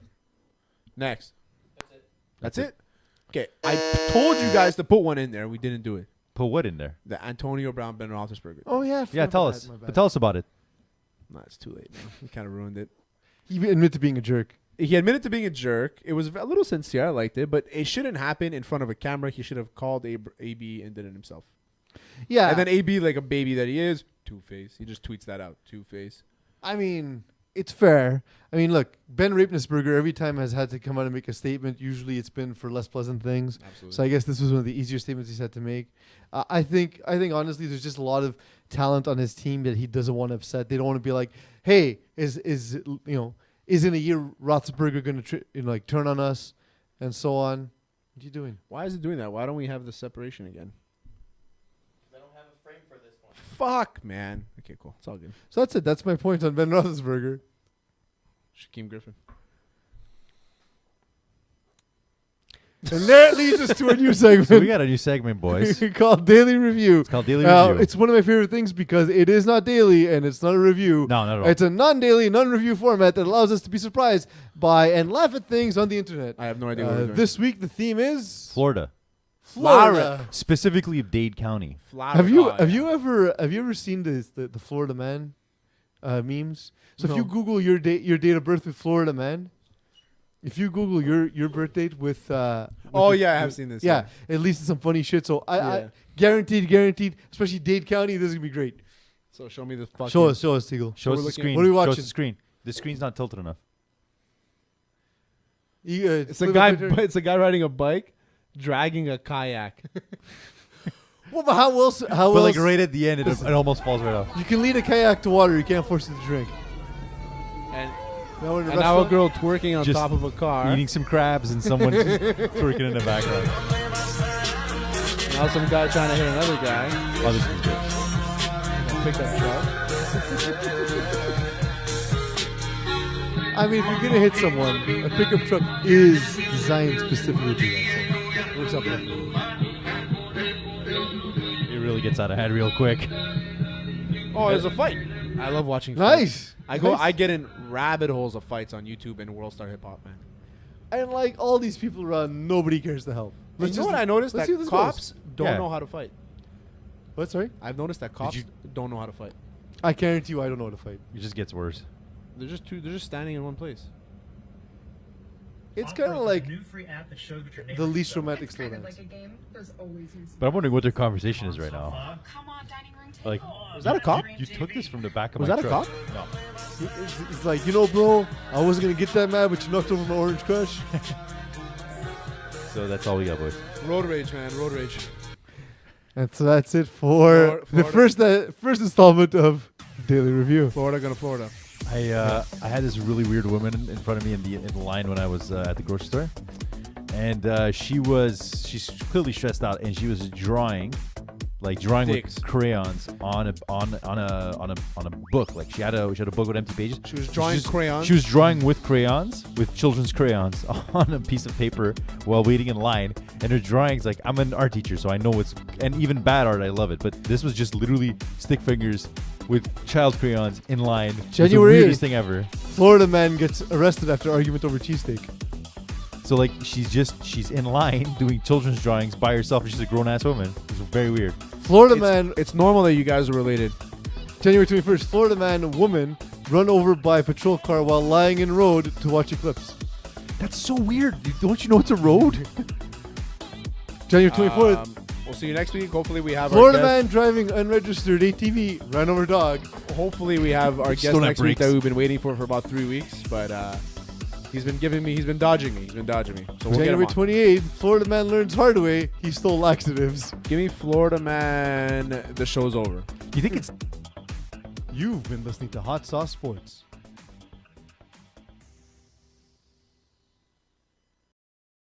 Next. That's it. Okay, I told you guys to put one in there. We didn't do it. Put what in there? The Antonio Brown Ben Roethlisberger. Oh yeah. I Yeah, forgot tell about us. that, my bad. But tell us about it. Nah, it's too late. Man. We kind of ruined it. He admitted to being a jerk. He admitted to being a jerk. It was a little sincere. I liked it, but it shouldn't happen in front of a camera. He should have called AB and did it himself. Yeah. And then AB, like a baby that he is, Two-Face. He just tweets that out. Two-Face. I mean, it's fair. I mean, look, Ben Rapensberger every time has had to come out and make a statement. Usually it's been for less pleasant things. Absolutely. So I guess this was one of the easier statements he's had to make. I think honestly there's just a lot of talent on his team that he doesn't want to upset. They don't want to be like, hey, isn't a year Roethlisberger going to turn on us and so on? What are you doing? Why is it doing that? Why don't we have the separation again? I don't have a frame for this one. Fuck, man. Okay, cool. It's all good. So that's it. That's my point on Ben Roethlisberger. Shaquem Griffin. And that leads us to a new segment. So we got a new segment, boys. called Daily Review. It's called Daily Review. It's one of my favorite things because it is not daily and it's not a review. No, not at all. It's a non-daily, non-review format that allows us to be surprised by and laugh at things on the internet. I have no idea what we're doing. This week the theme is Florida. Specifically Dade County. Have you ever seen the Florida Man memes? So if you Google your date of birth with Florida Man, if you Google your birth date with I have seen this. Yeah, at least it's some funny shit. So I Yeah. guaranteed, especially Dade County, this is gonna be great. So show me the fucking. Show us, Teagle. Show us the screen. What are we Show us watching? the screen. The screen's not tilted enough. It's a guy. It's a guy riding a bike, dragging a kayak. Well, but how else? How But else? like right at the end, it almost falls right off. You can lead a kayak to water. You can't force it to drink. And Now, in a and now a restaurant- girl twerking on Just top of a car. Eating some crabs and someone just twerking in the background. Now some guy trying to hit another guy. Oh, this was good. Pickup truck. I mean, if you're gonna hit someone, a pickup truck is designed specifically to do that. So it works out perfectly. It really gets out of hand real quick. Oh, there's a fight. I love watching Nice. fights. Nice. I get in rabbit holes of fights on YouTube and World Star Hip Hop, man. And like all these people around, nobody cares to help. You know what I noticed? let's That see how this cops goes. don't Yeah. know how to fight. What? Sorry? I've noticed that cops don't know how to fight. I guarantee you, I don't know how to fight. It just gets worse. They're just standing in one place. It's kind of like the least romantic slow dance. But I'm wondering what their conversation is right now. Like, Was that a cop? You took this from the back of Was my that a truck. cop? No. It's like, you know, bro, I wasn't gonna get that mad, but you knocked over my Orange Crush. So that's all we got, boys. Road rage, man. Road rage. And so that's it for the first installment of Daily Review. Florida gonna Florida. I had this really weird woman in front of me in the line when I was at the grocery store, and she's clearly stressed out, and she was drawing Dicks. with crayons on a book. Like she had a book with empty pages. She was drawing crayons? She was drawing with crayons, with children's crayons, on a piece of paper while waiting in line. And her drawings, like, I'm an art teacher, so I know and even bad art, I love it. But this was just literally stick figures with child crayons in line. It was the January weirdest 8th, thing ever. Florida man gets arrested after argument over cheesesteak. So like she's in line doing children's drawings by herself, and she's a grown ass woman. It was very weird. Florida man. It's normal that you guys are related. January 21st, Florida man and woman run over by a patrol car while lying in road to watch eclipse. That's so weird. Don't you know it's a road? January 24th, We'll see you next week. Hopefully we have Florida our man driving unregistered ATV ran over dog. Hopefully we have our guest Still not next week breaks. that we've been waiting for about 3 weeks, but he's been dodging me. So we'll January get him on. 28th, Florida man learns hard way he stole laxatives. Give me Florida man. The show's over. You think it's You've been listening to Hot Sauce Sports.